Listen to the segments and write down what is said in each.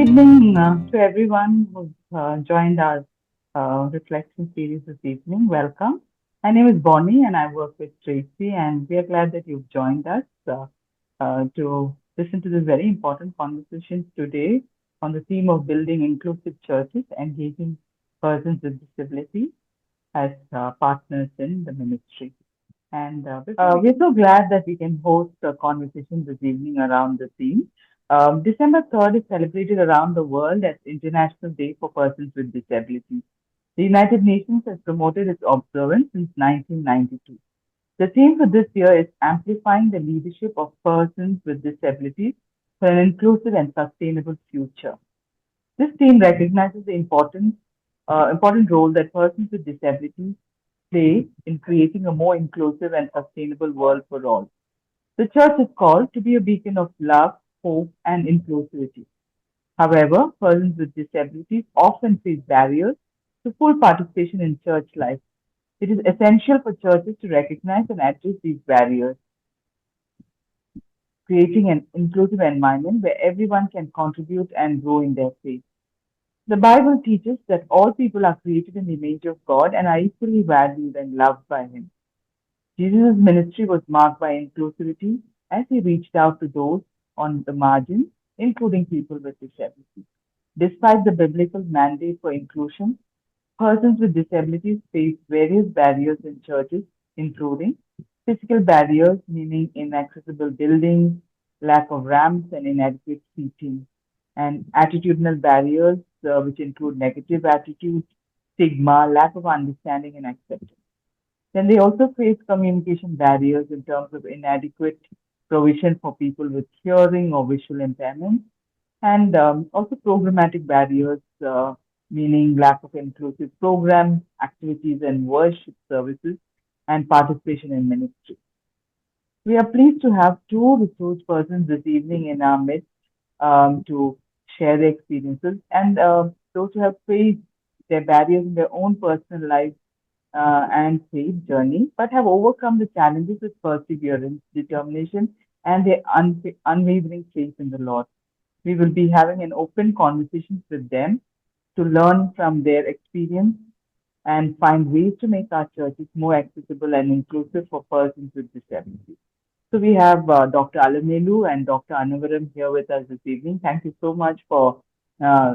evening to everyone who's joined our reflection series this evening. Welcome. My name is Bonnie and I work with TRACI, and we are glad that you've joined us to listen to this very important conversation today on the theme of building inclusive churches, engaging persons with disabilities as partners in the ministry. And we're so glad that we can host a conversation this evening around the theme. December 3rd is celebrated around the world as International Day for Persons with Disabilities. The United Nations has promoted its observance since 1992. The theme for this year is Amplifying the Leadership of Persons with Disabilities for an Inclusive and Sustainable Future. This theme recognizes the important role that persons with disabilities play in creating a more inclusive and sustainable world for all. The church is called to be a beacon of love, hope, and inclusivity. However, persons with disabilities often face barriers to full participation in church life. It is essential for churches to recognize and address these barriers, creating an inclusive environment where everyone can contribute and grow in their faith. The Bible teaches that all people are created in the image of God and are equally valued and loved by Him. Jesus' ministry was marked by inclusivity as He reached out to those on the margins, including people with disabilities. Despite the biblical mandate for inclusion, persons with disabilities face various barriers in churches, including physical barriers, meaning inaccessible buildings, lack of ramps, and inadequate seating, and attitudinal barriers, which include negative attitudes, stigma, lack of understanding, and acceptance. Then they also face communication barriers in terms of inadequate provision for people with hearing or visual impairments, and also programmatic barriers, meaning lack of inclusive programs, activities, and worship services, and participation in ministry. We are pleased to have two resource persons this evening in our midst to share their experiences and those who have faced their barriers in their own personal lives and faith journey, but have overcome the challenges with perseverance, determination, and their unwavering faith in the Lord. We will be having an open conversation with them to learn from their experience and find ways to make our churches more accessible and inclusive for persons with disabilities. So we have Dr. Alamelu and Dr. Annavaram here with us this evening. Thank you so much for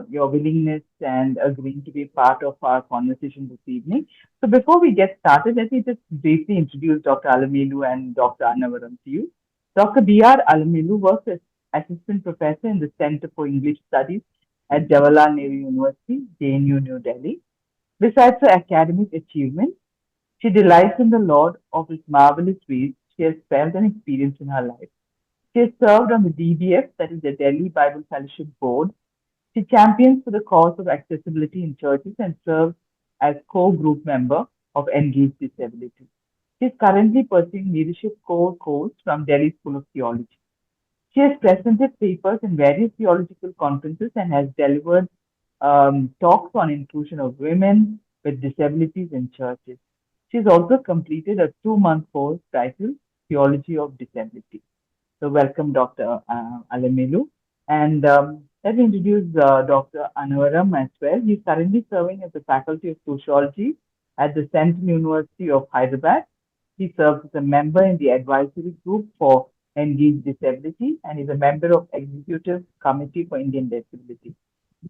your willingness and agreeing to be part of our conversation this evening. So before we get started, let me just briefly introduce Dr. Alamelu and Dr. Annavaram to you. Dr. B.R. Alamelu works as Assistant Professor in the Center for English Studies at Jawaharlal Nehru University, JNU, New Delhi. Besides her academic achievements, she delights in the Lord of His marvelous ways she has felt and experienced in her life. She has served on the DBF, that is the Delhi Bible Fellowship Board. She champions for the cause of accessibility in churches and serves as co-group member of Engage Disabilities. She is currently pursuing leadership core course from Delhi School of Theology. She has presented papers in various theological conferences and has delivered talks on inclusion of women with disabilities in churches. She has also completed a 2-month course titled Theology of Disability. So, welcome, Dr. Alamelu. And let me introduce Dr. Annavaram as well. He's currently serving as the Faculty of Sociology at the Central University of Hyderabad. He serves as a member in the advisory group for Engage Disability and is a member of Executive Committee for Indian Disability,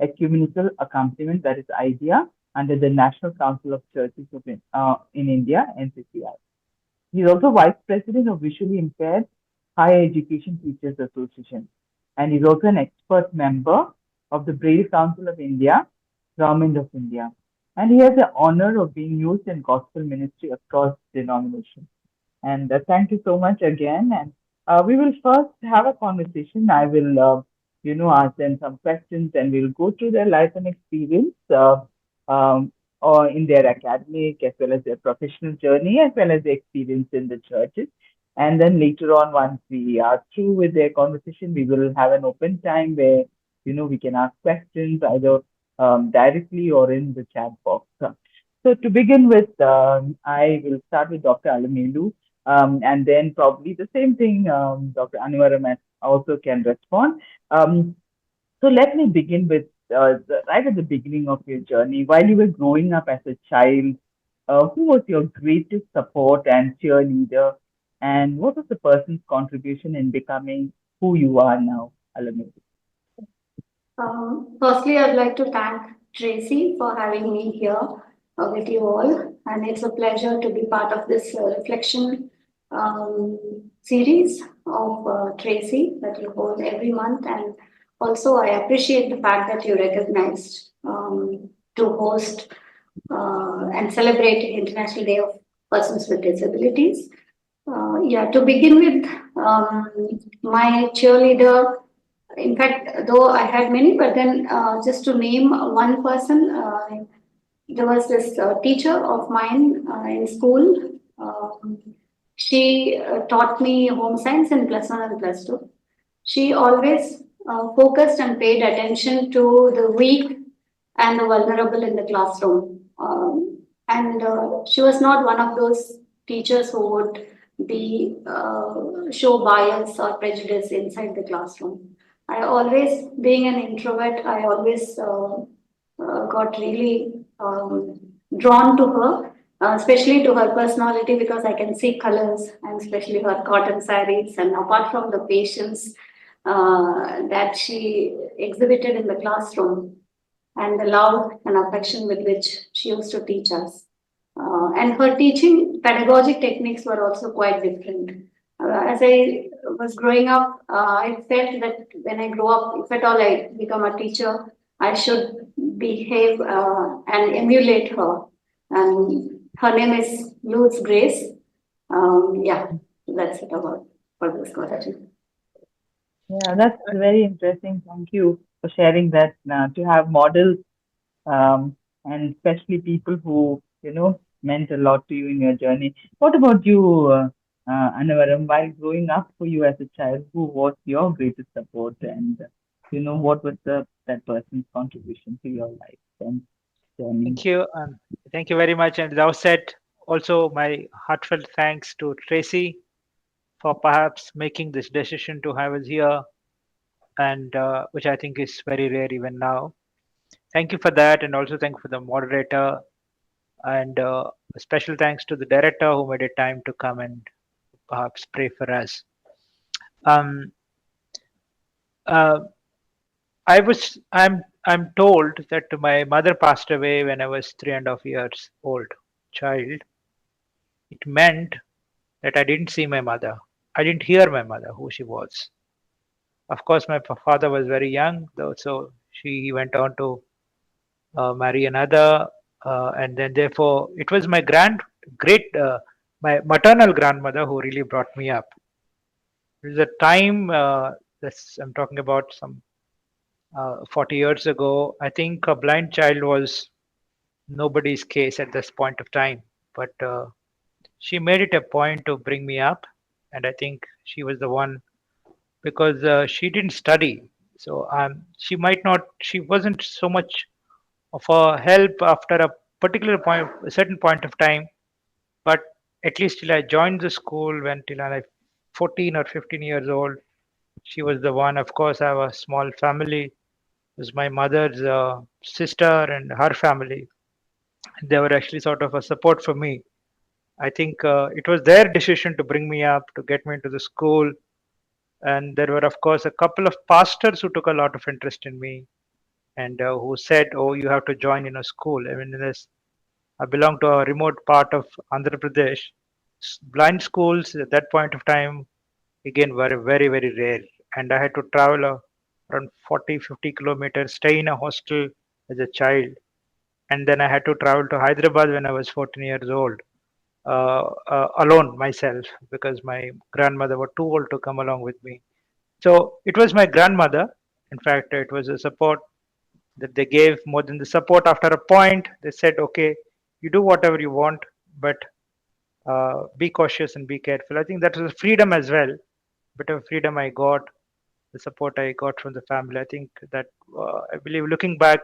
Ecumenical Accompaniment, that is IDEA, under the National Council of Churches in India, NCCI. He is also Vice President of Visually Impaired Higher Education Teachers Association, and he is also an expert member of the Braille Council of India, Government of India. And he has the honor of being used in gospel ministry across denominations. And thank you so much again. And we will first have a conversation. I will, ask them some questions, and we'll go through their life and experience, or in their academic as well as their professional journey, as well as the experience in the churches. And then later on, once we are through with their conversation, we will have an open time where we can ask questions either directly or in the chat box. So to begin with, I will start with Dr. Alamelu, and then probably the same thing, Dr. Annavaram also can respond. So let me begin with right at the beginning of your journey. While you were growing up as a child, who was your greatest support and cheerleader? And what was the person's contribution in becoming who you are now, Alamelu? Firstly, I'd like to thank Tracy for having me here with you all, and it's a pleasure to be part of this reflection um, series of Tracy that you hold every month. And also, I appreciate the fact that you recognized to host and celebrate International Day of Persons with Disabilities. Yeah, to begin with, my cheerleader, in fact, though I had many, but then just to name one person, there was this teacher of mine in school. She taught me home science in plus one and plus two. She always focused and paid attention to the weak and the vulnerable in the classroom. And she was not one of those teachers who would be show bias or prejudice inside the classroom. I always, being an introvert, I always got really drawn to her, especially to her personality because I can see colors and especially her cotton sarees. And apart from the patience that she exhibited in the classroom and the love and affection with which she used to teach us. And her teaching pedagogic techniques were also quite different. As I was growing up, I felt that when I grow up, if at all I become a teacher, I should behave and emulate her. And her name is Luz Grace. Yeah, that's it about for this question. Yeah, that's very interesting. Thank you for sharing that. To have models, and especially people who, meant a lot to you in your journey. What about you, Annavaram? While growing up for you as a child, who was your greatest support, and what was that person's contribution to your life and journey? Thank you. Thank you very much. And at the outset, also my heartfelt thanks to Tracy for perhaps making this decision to have us here, and which I think is very rare even now. Thank you for that, and also thank you for the moderator, and a special thanks to the director who made a time to come and perhaps pray for us. Um, uh, I'm told that my mother passed away when I was 3.5 years old child. It meant that I didn't see my mother. I didn't hear my mother, who she was. Of course, my father was very young, though, so he went on to marry another, and then therefore it was my my maternal grandmother who really brought me up. It was a time I'm talking about some 40 years ago. I think a blind child was nobody's case at this point of time, but she made it a point to bring me up, and I think she was the one because she didn't study. So she wasn't so much of a help after a a certain point of time. But at least till I joined the school, when till I 14 or 15 years old, she was the one. Of course, I have a small family. It was my mother's sister and her family. They were actually sort of a support for me. I think it was their decision to bring me up, to get me into the school. And there were, of course, a couple of pastors who took a lot of interest in me and who said, "Oh, you have to join in a school." I mean, I belong to a remote part of Andhra Pradesh. Blind schools at that point of time, again, were very, very rare. And I had to travel around 40, 50 kilometers, stay in a hostel as a child. And then I had to travel to Hyderabad when I was 14 years old, alone myself, because my grandmother was too old to come along with me. So it was my grandmother. In fact, it was a support that they gave more than the support. After a point, they said, "Okay, you do whatever you want, but be cautious and be careful." I think that was a freedom as well, bit of freedom I got, the support I got from the family. I think that I believe looking back,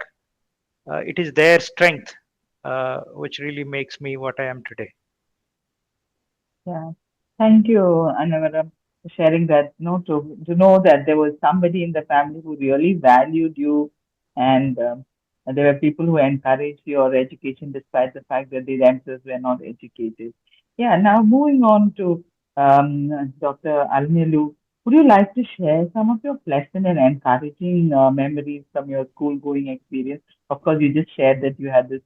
it is their strength which really makes me what I am today. Yeah. Thank you, Annavaram. sharing that, to know that there was somebody in the family who really valued you, and there were people who encouraged your education despite the fact that they themselves were not educated. Yeah, now moving on to Dr. Almelu, would you like to share some of your pleasant and encouraging memories from your school going experience? Of course, you just shared that you had this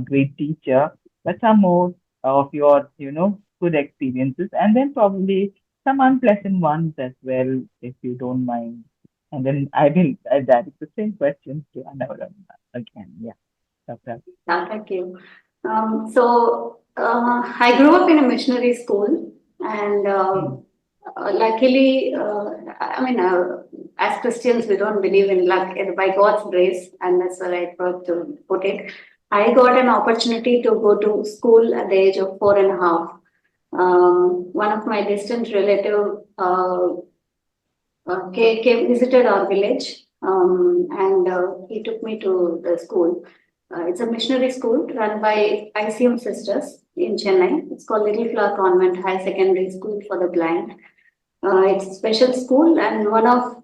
great teacher, but some more of your, good experiences, and then probably some unpleasant ones as well, if you don't mind. And then I direct the same questions to Annavaram again. Yeah, Dr. Yeah, thank you. I grew up in a missionary school, and Mm, luckily, as Christians, we don't believe in luck. It's by God's grace, and that's the right word to put it. I got an opportunity to go to school at the age of 4.5. One of my distant relative came visited our village, and he took me to the school. It's a missionary school run by ICM sisters in Chennai. It's called Little Flower Convent High Secondary School for the Blind. It's a special school, and one of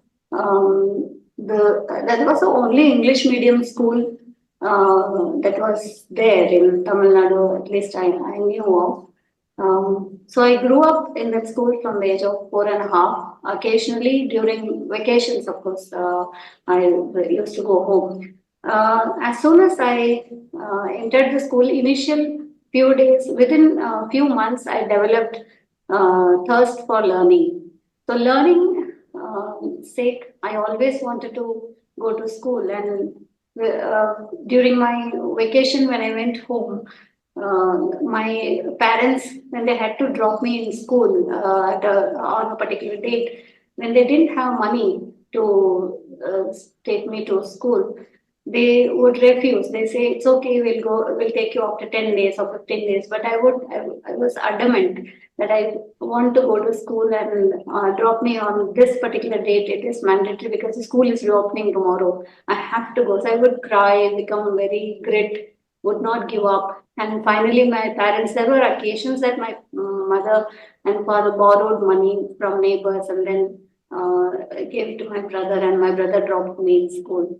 that was the only English medium school that was there in Tamil Nadu. At least I knew of. So I grew up in that school from the age of 4.5. Occasionally during vacations, of course, I used to go home. As soon as I entered the school, initial few days, within a few months, I developed thirst for learning. So learning sake, I always wanted to go to school, and during my vacation when I went home, my parents, when they had to drop me in school on a particular date, when they didn't have money to take me to school, they would refuse. They say, it's okay, we'll take you after 10 days or 15 days. But I was adamant that I want to go to school, and drop me on this particular date. It is mandatory because the school is reopening tomorrow. I have to go. So I would cry, become very grit, would not give up. And finally, my parents, there were occasions that my mother and father borrowed money from neighbors, and then gave it to my brother, and my brother dropped me in school.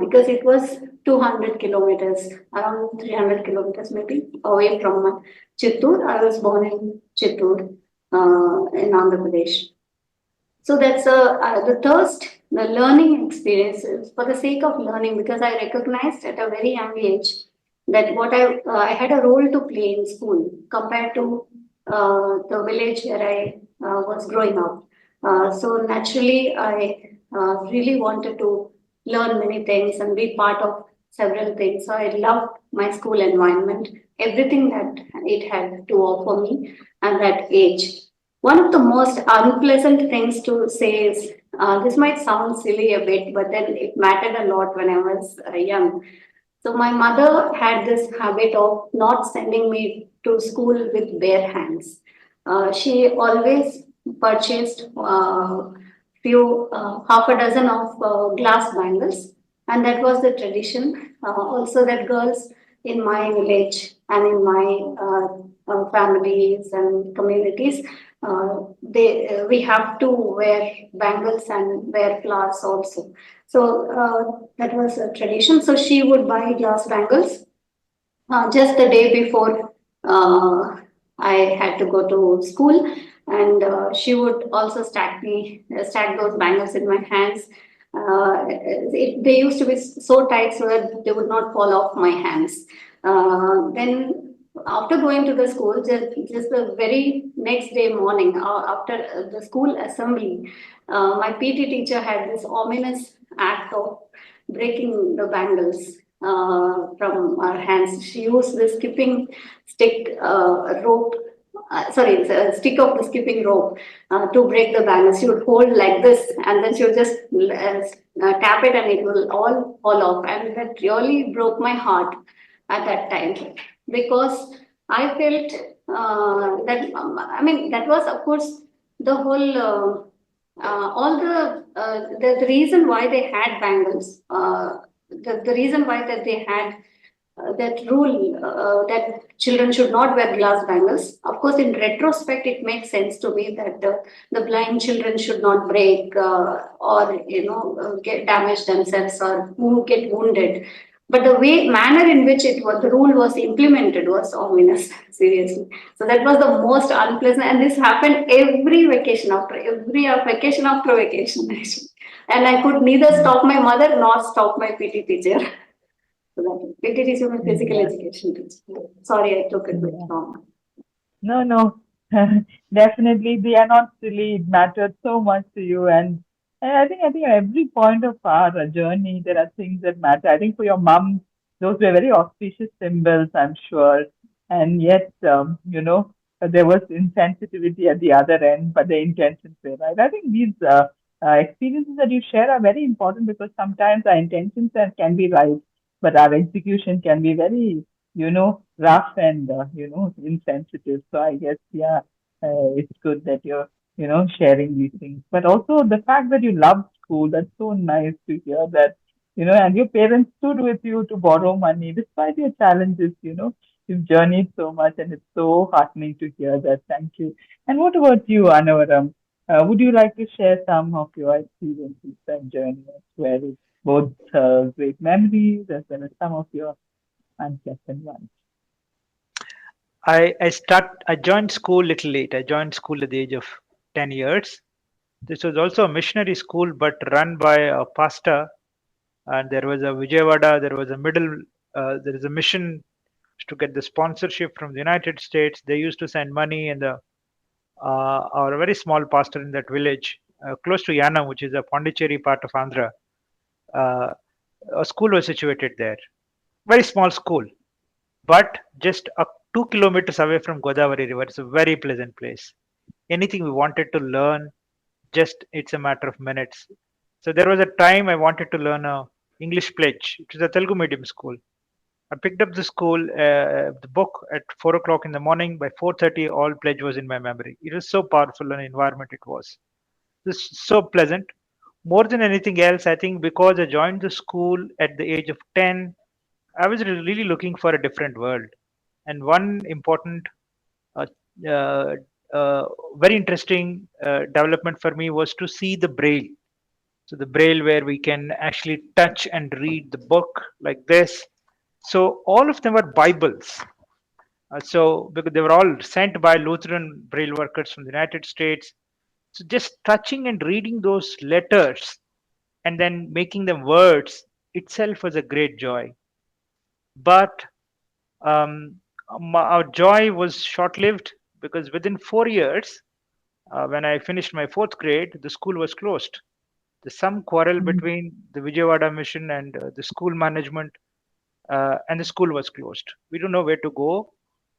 Because it was 200 kilometers, around 300 kilometers maybe, away from Chittoor. I was born in Chittoor, in Andhra Pradesh. So that's the thirst, the learning experiences for the sake of learning, because I recognized at a very young age that I had a role to play in school compared to the village where I was growing up. So naturally, I really wanted to learn many things and be part of several things. So I loved my school environment, everything that it had to offer me at that age. One of the most unpleasant things to say is, this might sound silly a bit, but then it mattered a lot when I was young. So my mother had this habit of not sending me to school with bare hands. She always purchased half a dozen of glass bangles, and that was the tradition. Also, that girls in my village and in my families and communities, we have to wear bangles and wear flowers also. So that was a tradition. So she would buy glass bangles just the day before I had to go to school, and she would also stack those bangles in my hands. They used to be so tight so that they would not fall off my hands. Then after going to the school, just the very next day morning, after the school assembly, my PT teacher had this ominous act of breaking the bangles from our hands. She used the skipping stick rope. Sorry, it's a stick of the skipping rope to break the bangles. She would hold like this, and then she would just tap it, and it will all fall off. And that really broke my heart at that time, because I felt that was, of course, the whole. All the reason why they had bangles, the reason why that they had that rule that children should not wear glass bangles. Of course, in retrospect, it makes sense to me that the blind children should not break or get damage themselves or get wounded. But the manner in which the rule was implemented was ominous, seriously. So that was the most unpleasant, and this happened every vacation after vacation, actually. And I could neither stop my mother nor stop my PT teacher. So that PT teacher was physical Yeah, education teacher. Sorry, I took it a bit yeah. long. No, no, definitely they are not silly. It mattered so much to you, and I think at every point of our journey there are things that matter. I think for your mom, those were very auspicious symbols, I'm sure, and yet there was insensitivity at the other end, but the intentions were right. I think these experiences that you share are very important because sometimes our intentions can be right, but our execution can be very rough and, insensitive. So I guess, yeah, it's good that you're, sharing these things. But also the fact that you love school, that's so nice to hear that, and your parents stood with you to borrow money despite your challenges, you've journeyed so much and it's so heartening to hear that. Thank you. And what about you, Annavaram? Would you like to share some of your experiences and journey as well? Both great memories as well as some of your unpleasant ones. I joined school little late. I joined school at the age of 10 years. This was also a missionary school, but run by a pastor. And there was a Vijayawada. There was a there is a mission to get the sponsorship from the United States. They used to send money, and our very small pastor in that village, close to Yanam, which is a Pondicherry part of Andhra, uh, a school was situated there. Very small school, but just 2 kilometers away from Godavari River. It's a very pleasant place. Anything we wanted to learn, just it's a matter of minutes. So there was a time I wanted to learn a English pledge. It was a Telugu medium school. I picked up the book at 4 o'clock in the morning. By 4:30, all pledge was in my memory. It was so powerful an environment it was. This so pleasant. More than anything else, I think because I joined the school at the age of 10, I was really looking for a different world. And one important, uh, uh, uh, very interesting development for me was to see the braille. So the braille where we can actually touch and read the book like this. So all of them were Bibles. So because they were all sent by Lutheran braille workers from the United States. So just touching and reading those letters and then making them words itself was a great joy. But um, our joy was short lived because within 4 years, when I finished my fourth grade, the school was closed. There's some quarrel Mm. between the Vijayawada mission and the school management, and the school was closed. We don't know where to go.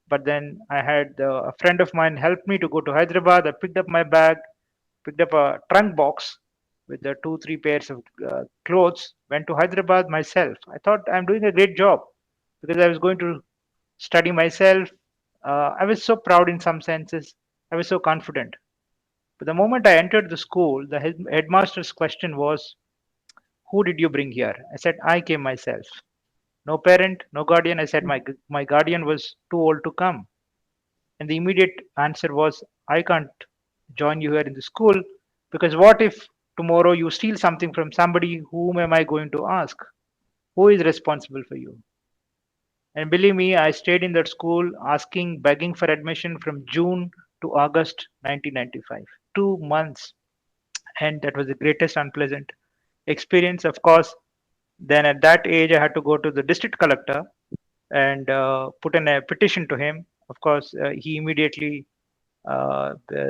But then I had a friend of mine help me to go to Hyderabad. I picked up my bag, picked up a trunk box with the two, three pairs of clothes, went to Hyderabad myself. I thought I'm doing a great job because I was going to study myself. I was so proud in some senses. I was so confident. But the moment I entered the school, the headmaster's question was, "Who did you bring here?" I said, "I came myself." No parent, no guardian. I said, my guardian was too old to come. And the immediate answer was, "I can't join you here in the school because what if tomorrow you steal something from somebody? Whom am I going to ask? Who is responsible for you?" And believe me, I stayed in that school asking, begging for admission from June to August 1995. 2 months. And that was the greatest unpleasant experience. Of course, then at that age, I had to go to the district collector and put in a petition to him. Of course, he immediately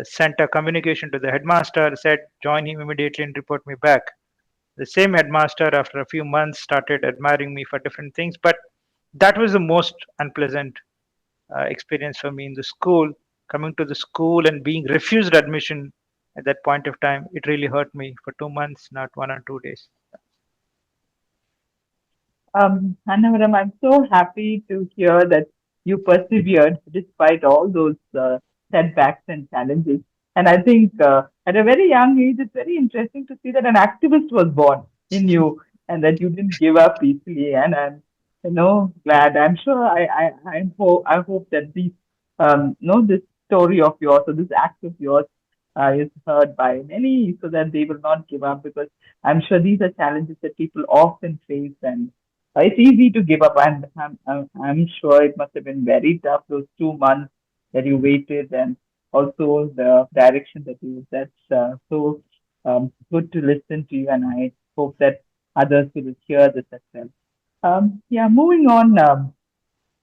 sent a communication to the headmaster, said, "Join him immediately and report me back." The same headmaster, after a few months, started admiring me for different things. But that was the most unpleasant experience for me in the school. Coming to the school and being refused admission at that point of time, it really hurt me for 2 months, not 1 or 2 days. Annavaram, I'm so happy to hear that you persevered despite all those setbacks and challenges. And I think at a very young age, it's very interesting to see that an activist was born in you and that you didn't give up easily. And Glad. I'm sure. I hope that this story of yours or this act of yours is heard by many, so that they will not give up. Because I'm sure these are challenges that people often face, and it's easy to give up. And I'm sure it must have been very tough those 2 months that you waited, and also the direction that you. That's so good to listen to you, and I hope that others will hear this as well. Yeah, moving on,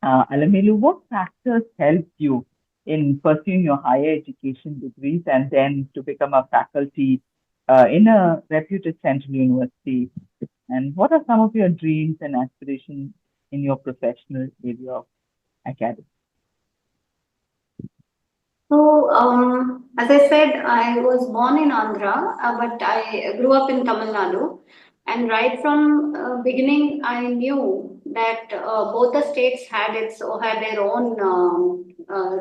Alamelu, what factors helped you in pursuing your higher education degrees and then to become a faculty in a reputed central university? And what are some of your dreams and aspirations in your professional area of academics? So, as I said, I was born in Andhra, but I grew up in Tamil Nadu. And right from beginning, I knew that both the states had their own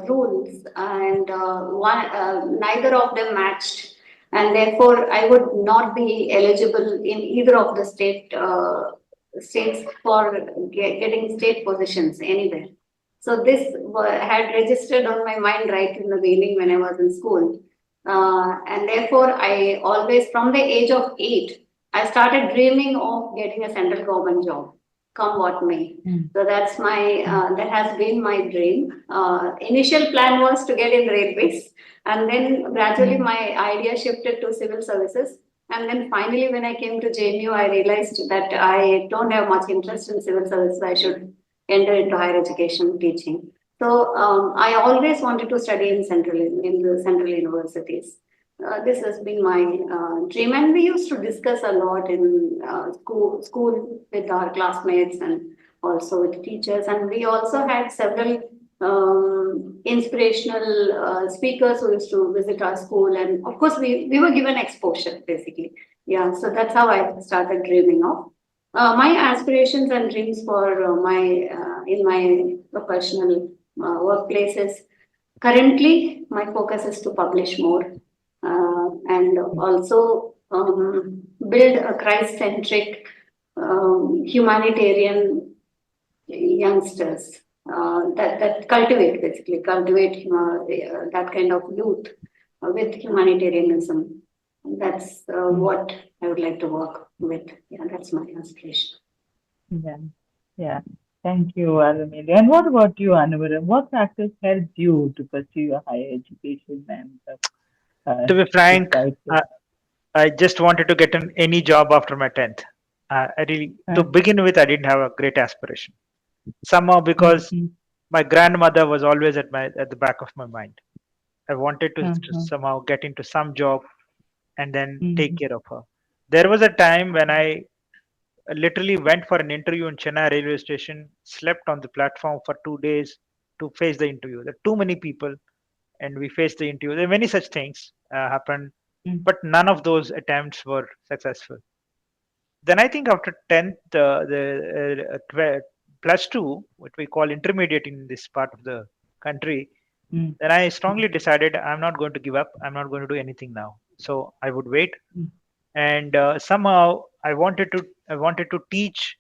rules, and neither of them matched. And therefore, I would not be eligible in either of the states for getting state positions anywhere. So this had registered on my mind right in the beginning when I was in school. And therefore, I always, from the age of 8, I started dreaming of getting a central government job, come what may. Mm, So that has been my dream. Initial plan was to get in railways, and then gradually mm, my idea shifted to civil services. And then finally, when I came to JNU, I realized that I don't have much interest in civil services. I should enter into higher education teaching. So I always wanted to study in the central universities. This has been my dream, and we used to discuss a lot in school with our classmates and also with teachers. And we also had several inspirational speakers who used to visit our school, and of course we were given exposure basically. Yeah, so that's how I started dreaming of. My aspirations and dreams for my in my professional workplaces. Currently, my focus is to publish more and also build a Christ-centric humanitarian youngsters that cultivate that kind of youth with humanitarianism. That's mm. what I would like to work with. Yeah, that's my aspiration. Yeah, yeah. Thank you, Alamelu. And what about you, Annavaram? What factors helped you to pursue your higher education and To be frank, decide to? I just wanted to get an any job after my 10th. I really, to Uh, begin with, I didn't have a great aspiration. Somehow, mm, because mm, my grandmother was always at the back of my mind. I wanted to uh, somehow get into some job and then take mm, care of her. There was a time when I literally went for an interview in Chennai railway station, slept on the platform for 2 days to face the interview. There are too many people, and we faced the interview. There are many such things happened, mm, but none of those attempts were successful. Then I think after 10th, plus two, what we call intermediate in this part of the country, mm, then I strongly decided I'm not going to give up. I'm not going to do anything now. So I would wait, mm, and somehow I wanted to teach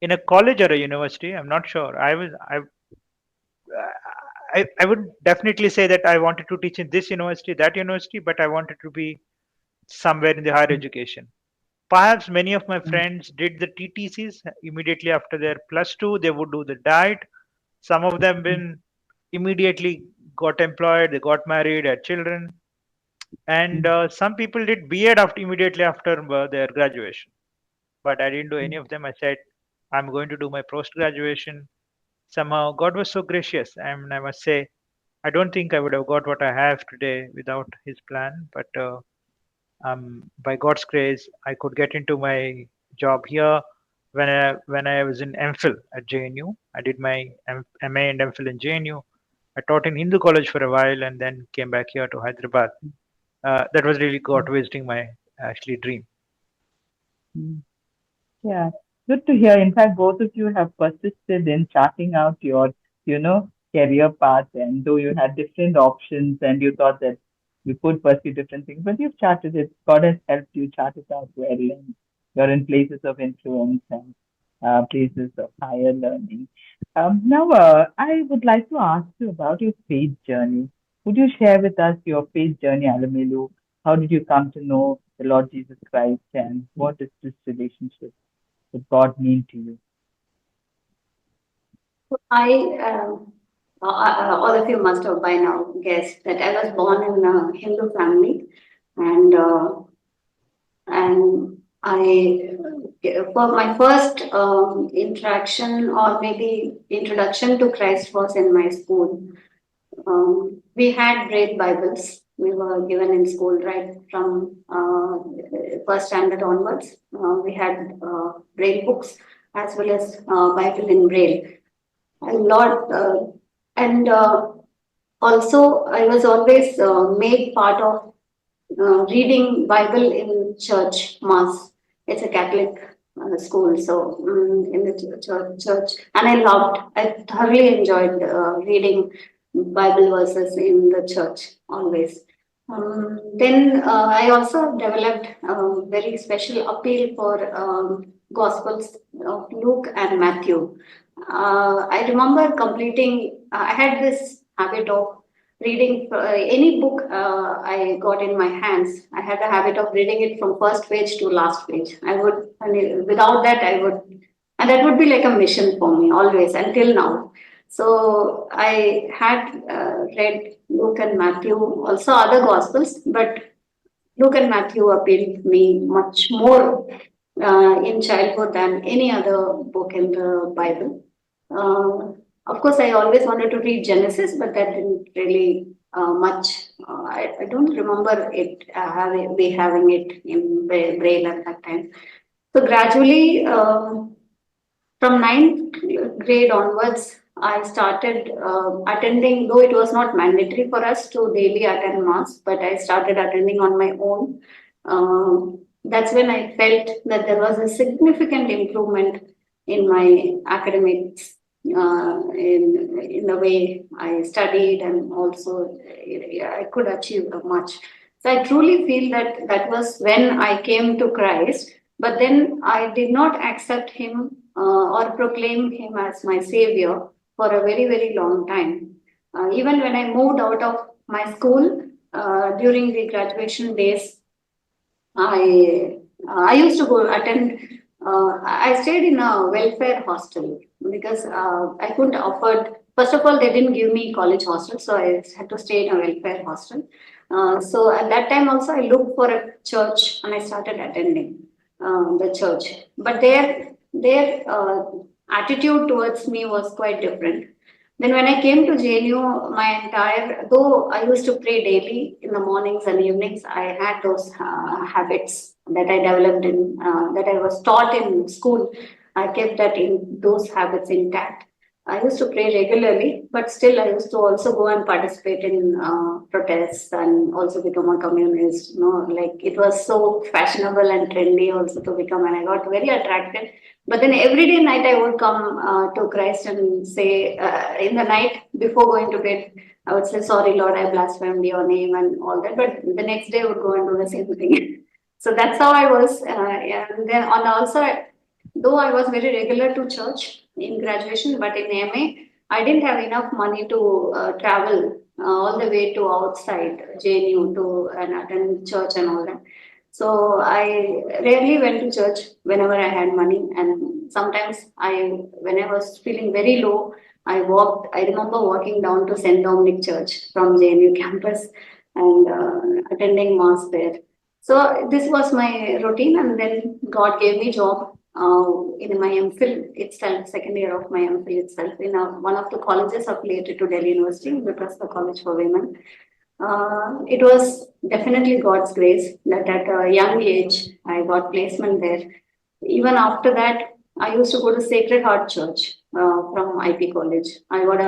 in a college or a university. I'm not sure. I would definitely say that I wanted to teach in this university, that university, but I wanted to be somewhere in the higher mm, education. Perhaps many of my mm, friends did the TTCs immediately after their plus two. They would do the diet. Some of them mm, been immediately got employed. They got married, had children, and mm, some people did B.Ed after immediately after their graduation. But I didn't do any mm, of them. I said I'm going to do my post graduation. Somehow God was so gracious, and I must say I don't think I would have got what I have today without His plan. But by God's grace, I could get into my job here when I was in MPhil at JNU. I did my MA and MPhil in JNU. I taught in Hindu college for a while and then came back here to Hyderabad. That was really God mm, visiting my actually dream. mm. Yeah, good to hear. In fact, both of you have persisted in charting out your, career path. And though you had different options and you thought that you could pursue different things, but you've charted it. God has helped you chart it out well, and you're in places of influence. And places of higher learning. Now, I would like to ask you about your faith journey. Would you share with us your faith journey, Alamelu? How did you come to know the Lord Jesus Christ, and what does this relationship with God mean to you? I, all of you must have by now guessed that I was born in a Hindu family, and I, for my first interaction or maybe introduction to Christ was in my school. We had great Bibles. We were given in school right from first standard onwards. We had Braille books as well as Bible in Braille. A lot, and also I was always made part of reading Bible in church mass. It's a Catholic school, so in the church, and I thoroughly enjoyed reading Bible verses in the church always. Then I also developed a very special appeal for Gospels of Luke and Matthew. I remember completing. I had this habit of reading any book I got in my hands. I had the habit of reading it from first page to last page. I would, and without that, I would, and that would be like a mission for me always until now. So I had read Luke and Matthew, also other Gospels, but Luke and Matthew appealed to me much more in childhood than any other book in the Bible. Uh, of course, I always wanted to read Genesis, but that didn't really much. I don't remember it having it in Braille at that time. So gradually, from ninth grade onwards, I started attending, though it was not mandatory for us to daily attend mass, but I started attending on my own. That's when I felt that there was a significant improvement in my academics, in the way I studied, and also I could achieve much. So I truly feel that that was when I came to Christ, but then I did not accept him or proclaim him as my savior for a very, very long time. Even when I moved out of my school during the graduation days, I used to go attend. I stayed in a welfare hostel because I couldn't afford. First of all, they didn't give me college hostel, so I had to stay in a welfare hostel. So at that time also, I looked for a church and I started attending the church. But their attitude towards me was quite different. Then when I came to JNU, though I used to pray daily in the mornings and evenings, I had those habits that I developed that I was taught in school. I kept those habits intact. I used to pray regularly, but still I used to also go and participate in protests and also become a communist. Like it was so fashionable and trendy also to become, and I got very attracted. But then every day night I would come to Christ and say, in the night before going to bed, I would say, "Sorry, Lord, I blasphemed your name," and all that. But the next day I would go and do the same thing. So that's how I was. And then on also, though I was very regular to church in graduation, but in MA, I didn't have enough money to travel all the way to outside JNU to and attend church and all that. So I rarely went to church whenever I had money, and sometimes when I was feeling very low, I walked. I remember walking down to St. Dominic Church from JNU campus and attending mass there. So this was my routine, and then God gave me job in my MPhil itself, second year of my MPhil itself, in one of the colleges affiliated to Delhi University, which was the College for Women. It was definitely God's grace that at a young age I got placement there. Even after that, I used to go to Sacred Heart Church from IP College. I got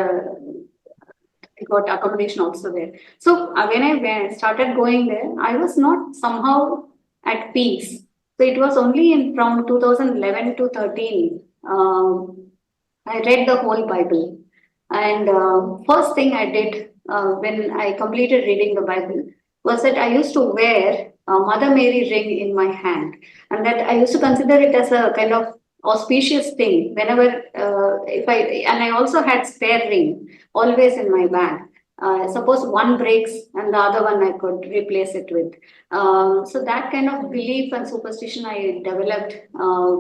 accommodation also there. So when I started going there, I was not somehow at peace. So it was only from 2011 to 13. I read the whole Bible, and first thing I did when I completed reading the Bible was that I used to wear a Mother Mary ring in my hand, and that I used to consider it as a kind of auspicious thing whenever if I also had spare ring always in my bag. Suppose one breaks and the other one I could replace it with. So that kind of belief and superstition I developed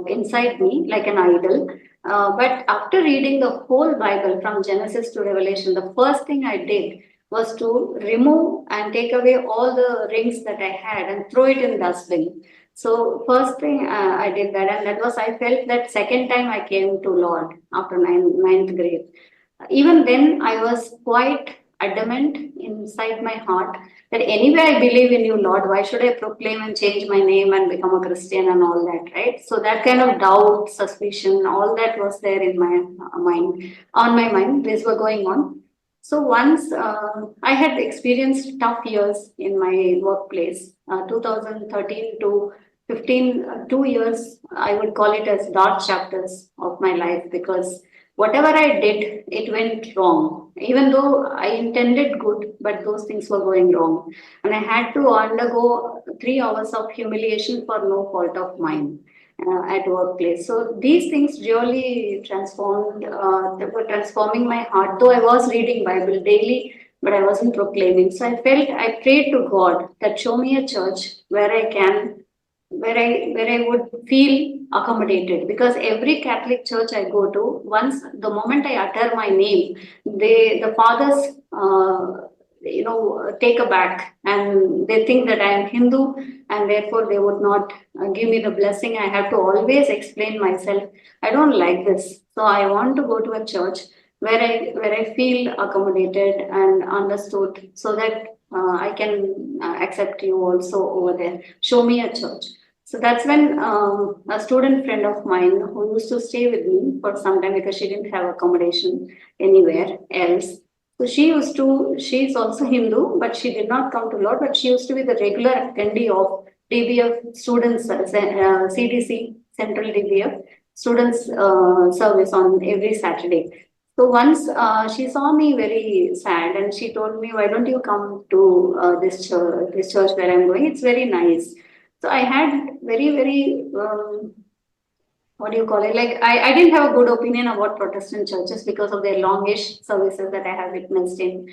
inside me like an idol. But after reading the whole Bible from Genesis to Revelation, the first thing I did was to remove and take away all the rings that I had and throw it in dustbin. So first thing I did that, and that was I felt that second time I came to Lord after ninth grade. Even then, I was quite adamant inside my heart that anyway I believe in you, Lord. Why should I proclaim and change my name and become a Christian and all that, right? So that kind of doubt, suspicion, all that was there in my mind, on my mind. These were going on. So once I had experienced tough years in my workplace, 2013 to 15, 2 years, I would call it as dark chapters of my life because whatever I did, it went wrong. Even though I intended good, but those things were going wrong. And I had to undergo 3 hours of humiliation for no fault of mine at workplace. So these things really transformed, they were transforming my heart. Though I was reading Bible daily, but I wasn't proclaiming. So I prayed to God that show me a church where I can where I would feel accommodated because every Catholic church I go to, once the moment I utter my name, the fathers take aback and they think that I am Hindu and therefore they would not give me the blessing. I have to always explain myself. I don't like this, so I want to go to a church where I feel accommodated and understood, so that I can accept you also over there. Show me a church. So that's when a student friend of mine who used to stay with me for some time because she didn't have accommodation anywhere else. So she's also Hindu, but she did not come to Lord, but she used to be the regular attendee of DBF students, CDC, Central DBF students service on every Saturday. So once she saw me very sad and she told me, why don't you come to this church where I'm going? It's very nice. So I had very, what do you call it? Like I didn't have a good opinion about Protestant churches because of their longish services that I have witnessed in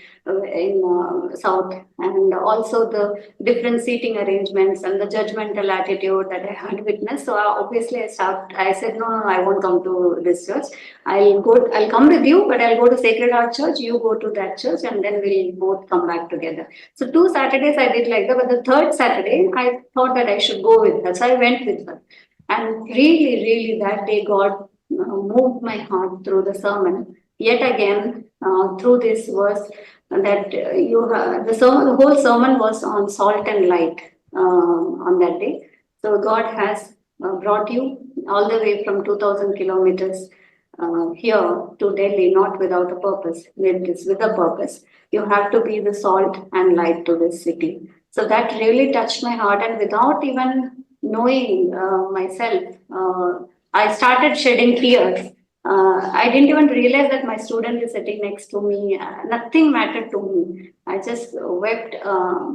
South, and also the different seating arrangements and the judgmental attitude that I had witnessed. So obviously I stopped. I said no, I won't come to this church. I'll come with you, but I'll go to Sacred Heart Church. You go to that church, and then we'll both come back together. So 2 Saturdays I did like that, but the third Saturday I thought that I should go with her, so I went with her. And really, that day, God moved my heart through the sermon. Yet again, through this verse, that the whole sermon was on salt and light on that day. So God has brought you all the way from 2,000 kilometers here to Delhi, not without a purpose. It is with a purpose. You have to be the salt and light to this city. So that really touched my heart, and without even knowing myself, I started shedding tears. I didn't even realize that my student is sitting next to me. Nothing mattered to me. I just wept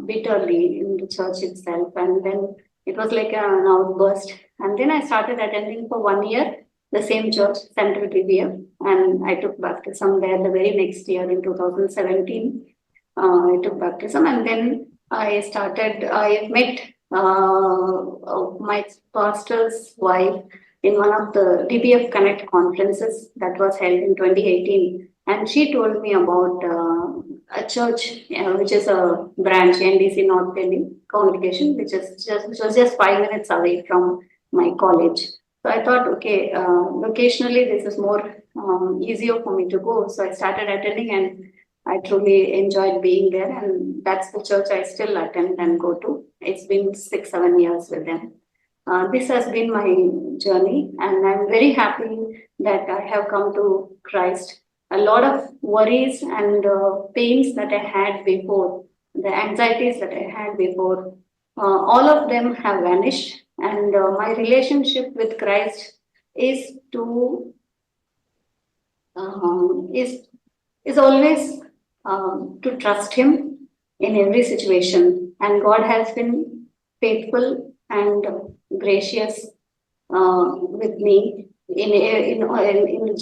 bitterly in the church itself, and then it was like an outburst. And then I started attending for 1 year the same church, Central DBF, and I took baptism there the very next year in 2017. I took baptism, and then I met my pastor's wife in one of the DBF Connect conferences that was held in 2018. And she told me about a church, which is a branch, NDC North Delhi congregation, which was just 5 minutes away from my college. So I thought, okay, vocationally, this is more easier for me to go. So I started attending, and I truly enjoyed being there, and that's the church I still attend and go to. It's been 6, 7 years with them. This has been my journey, and I'm very happy that I have come to Christ. A lot of worries and pains that I had before, the anxieties that I had before, all of them have vanished, and my relationship with Christ is to is always to trust Him in every situation. And God has been faithful and gracious with me in the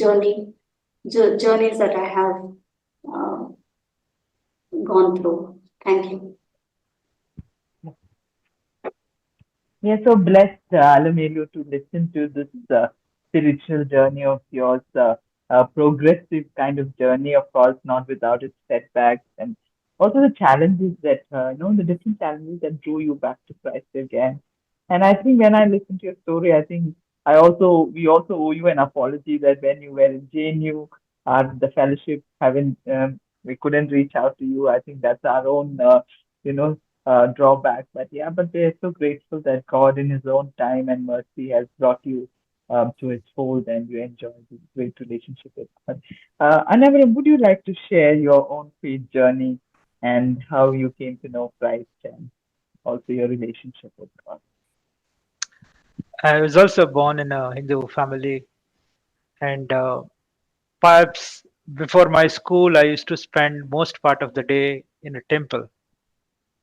journeys that I have uh, gone through. Thank you. We are so blessed, Alamelu, to listen to this spiritual journey of yours, progressive kind of journey, of course, not without its setbacks and also the challenges that, the different challenges that drew you back to Christ again. And I think when I listen to your story, I think we also owe you an apology that when you were in JNU, the fellowship we couldn't reach out to you. I think that's our own, you know, drawback. But yeah, but we're so grateful that God, in His own time and mercy, has brought you to His fold, and you enjoy this great relationship with God. Annavaram, would you like to share your own faith journey and how you came to know Christ and also your relationship with God? I was also born in a Hindu family, and perhaps before my school, I used to spend most part of the day in a temple.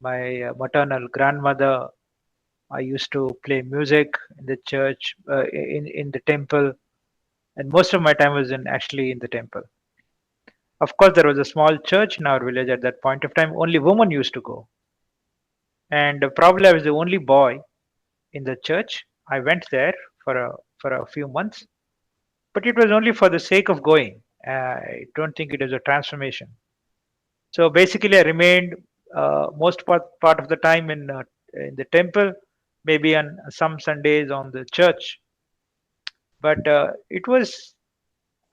My maternal grandmother, I used to play music in the church, in the temple, and most of my time was in actually in the temple. Of course, there was a small church in our village at that point of time. Only women used to go, and probably I was the only boy in the church. I went there for a few months, but it was only for the sake of going. I don't think it was a transformation. So basically, I remained most part of the time in the temple, maybe on some Sundays on the church. But it was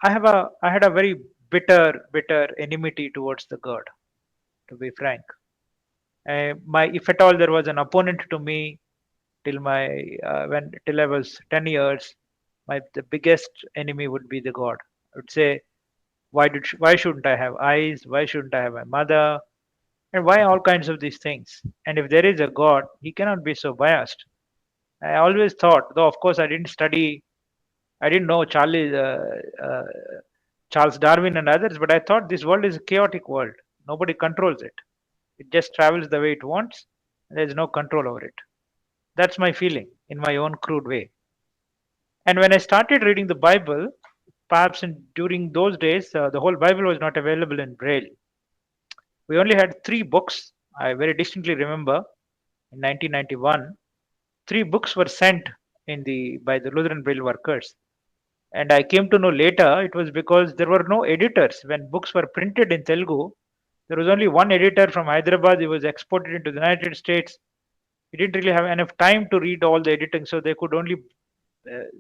I had a very bitter enmity towards the God. To be frank, my if at all there was an opponent to me till my when till I was 10 years, my the biggest enemy would be the God. I would say, why shouldn't I have eyes? Why shouldn't I have my mother? And why all kinds of these things? And if there is a God, he cannot be so biased. I always thought, though of course I didn't study, I didn't know uh, Charles Darwin and others, but I thought this world is a chaotic world. Nobody controls it. It just travels the way it wants. And there's no control over it. That's my feeling in my own crude way. And when I started reading the Bible, perhaps during those days, the whole Bible was not available in Braille. We only had three books. I very distinctly remember in 1991, three books were sent by the Lutheran Braille workers. And I came to know later it was because there were no editors. When books were printed in Telugu, there was only one editor from Hyderabad. He was exported into the United States. He didn't really have enough time to read all the editing, so they could only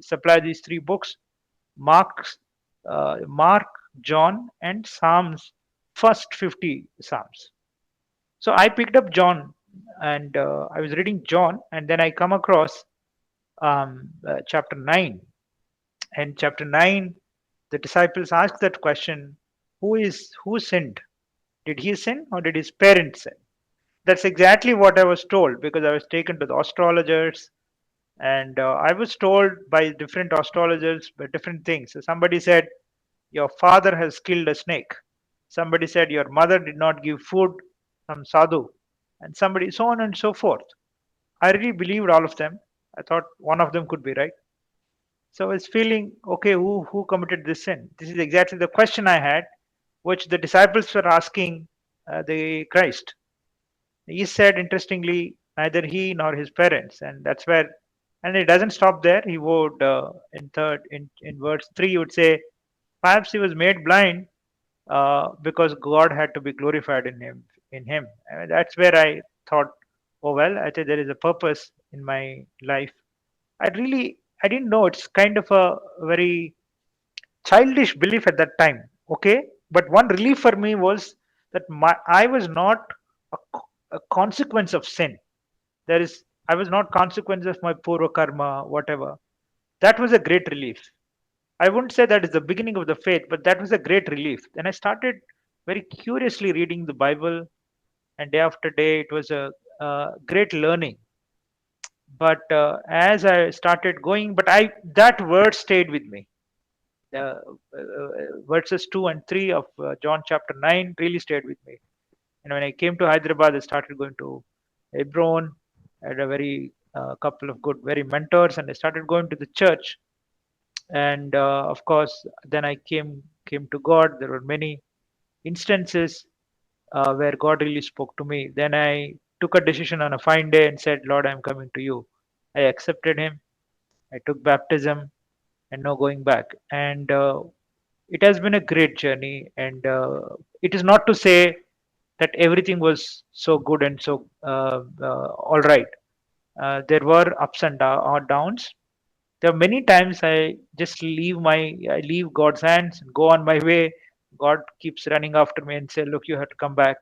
supply these three books: Mark's, Mark, John, and Psalms, first 50 Psalms. So I picked up John, and I was reading John, and then I come across chapter 9. And chapter 9, the disciples ask that question: who sinned? Did he sin or did his parents sin? That's exactly what I was told, because I was taken to the astrologers, and I was told by different astrologers by different things. So somebody said, your father has killed a snake. Somebody said, your mother did not give food, some sadhu, and somebody, so on and so forth. I really believed all of them. I thought one of them could be right. So I was feeling, okay, who committed this sin? This is exactly the question I had, which the disciples were asking the Christ. He said, interestingly, neither he nor his parents, and that's where. And it doesn't stop there. He would in verse 3, he would say, perhaps he was made blind because God had to be glorified in him. That's where I thought, oh well, I think there is a purpose in my life. I didn't know. It's kind of a very childish belief at that time. Okay, but one relief for me was that I was not a consequence of sin. I was not consequence of my purva karma, whatever. That was a great relief. I wouldn't say that is the beginning of the faith, but that was a great relief. Then I started very curiously reading the Bible, and day after day, it was a great learning. But as I started going, but I that word stayed with me. Verses 2 and 3 of John chapter 9 really stayed with me. And when I came to Hyderabad, I started going to Hebron. I had a very couple of good, very mentors, and I started going to the church. And of course, then I came to God. There were many instances where God really spoke to me. Then I took a decision on a fine day and said, Lord, I'm coming to you. I accepted Him. I took baptism and no going back. And it has been a great journey. And it is not to say that everything was so good and so all right. There were ups and downs. There are many times I leave God's hands and go on my way. God keeps running after me and say, "Look, you have to come back."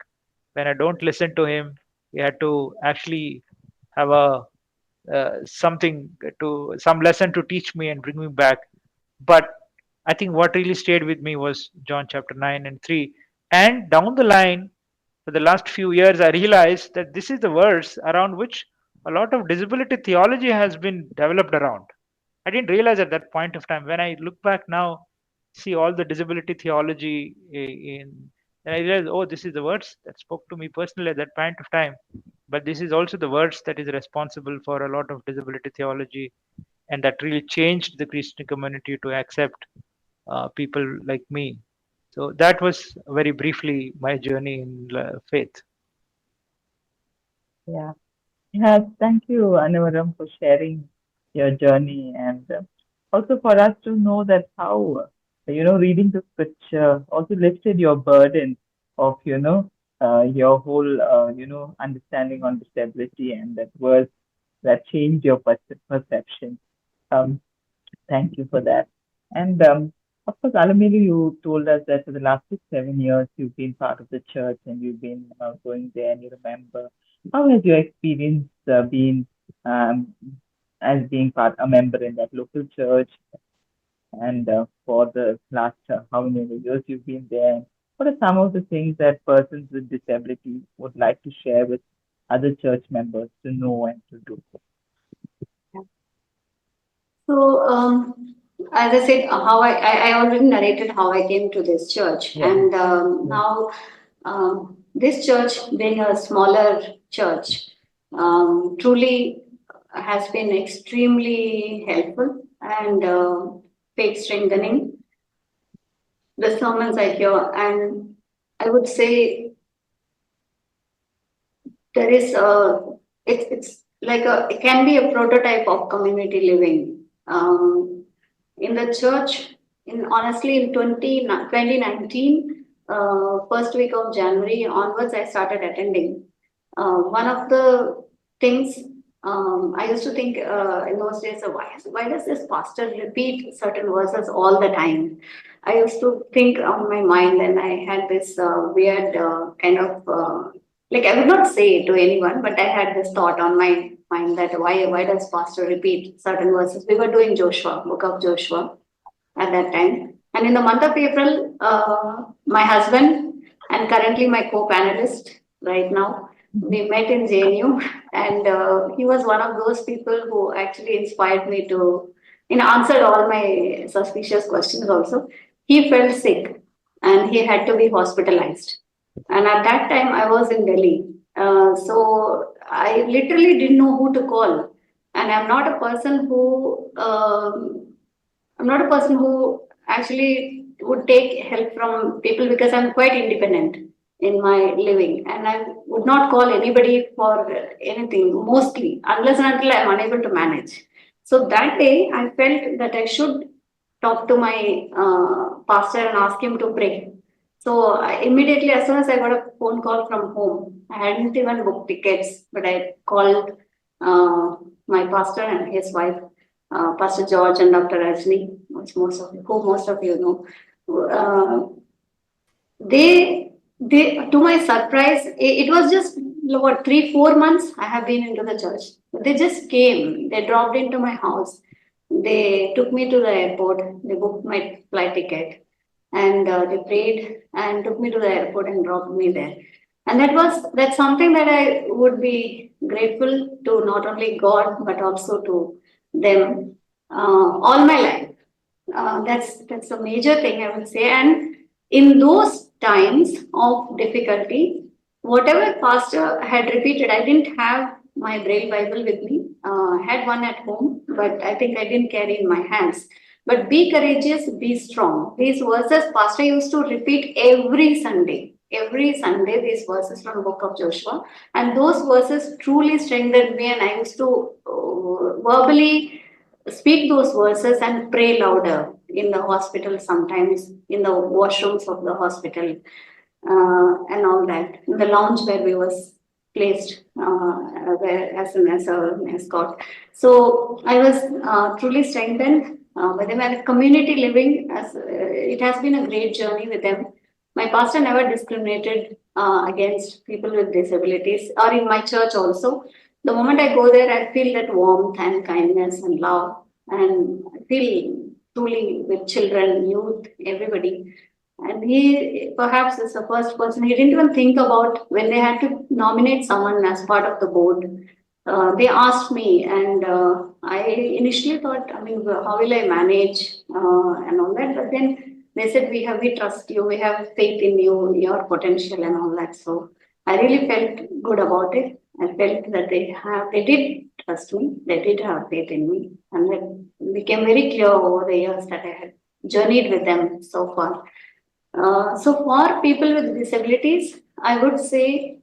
When I don't listen to Him, He had to actually have a something to some lesson to teach me and bring me back. But I think what really stayed with me was John chapter 9 and 3. And down the line, for the last few years, I realized that this is the verse around which a lot of disability theology has been developed around. I didn't realize at that point of time. When I look back now, see all the disability theology in, and I realized, oh, this is the words that spoke to me personally at that point of time. But this is also the words that is responsible for a lot of disability theology, and that really changed the Christian community to accept people like me. So that was very briefly my journey in faith. Yeah. Yes, thank you, Annavaram, for sharing your journey and also for us to know that how, reading the scripture also lifted your burden of, your whole, understanding on disability and that was that changed your perception. Um, Thank you for that. And of course, Alamelu, you told us that for the last 6, 7 years, you've been part of the church and you've been going there and you remember. How has your experience been um, as being a member in that local church and for the last how many years you've been there? What are some of the things that persons with disability would like to share with other church members to know and to do? So, as I said, how I already narrated how I came to this church, Yeah. and Yeah. now this church, being a smaller church, truly has been extremely helpful and faith strengthening. The sermons I hear, and I would say there is a it's like it can be a prototype of community living. In the church, in honestly in 2019, first week of January onwards, I started attending. One of the things I used to think in those days, why does this pastor repeat certain verses all the time? I used to think on my mind, and I had this weird kind of like I would not say it to anyone, but I had this thought on my mind that why does pastor repeat certain verses? We were doing Joshua, book of Joshua at that time, and in the month of April, my husband and currently my co-panelist right now, we met in JNU, and he was one of those people who actually inspired me to, answered all my suspicious questions. Also, he felt sick and he had to be hospitalized, and at that time, I was in Delhi. So I literally didn't know who to call. And I'm not a person who actually would take help from people because I'm quite independent in my living. And I would not call anybody for anything, mostly, unless and until I'm unable to manage. So that day, I felt that I should talk to my pastor and ask him to pray. So immediately, as soon as I got a phone call from home, I hadn't even booked tickets, but I called my pastor and his wife, Pastor George and Dr. Rajni, which most of you know. They to my surprise, it was just what 3 4 months I have been into the church. They just came. They dropped into my house. They took me to the airport. They booked my flight ticket, and they prayed and took me to the airport and dropped me there. And that's something that I would be grateful to not only God but also to them all my life. That's a major thing I would say. And in those times of difficulty, whatever pastor had repeated, I didn't have my Braille Bible with me. I had one at home, but I think I didn't carry in my hands. but be courageous, be strong. These verses Pastor used to repeat every Sunday. Every Sunday, these verses from Book of Joshua, and those verses truly strengthened me. And I used to verbally speak those verses and pray louder in the hospital, sometimes in the washrooms of the hospital, and all that, in the lounge where we was placed, where as an escort. So I was truly strengthened with them, and community living. As it has been a great journey with them. My pastor never discriminated against people with disabilities, or in my church also. The moment I go there, I feel that warmth and kindness and love, and I feel truly with children, youth, everybody. And he perhaps is the first person. He didn't even think about when they had to nominate someone as part of the board. They asked me, and I initially thought, I mean, how will I manage and all that? But then they said, we trust you, we have faith in you, your potential, and all that. So I really felt good about it. I felt that they did trust me, they did have faith in me, and that became very clear over the years that I had journeyed with them so far. So for people with disabilities, I would say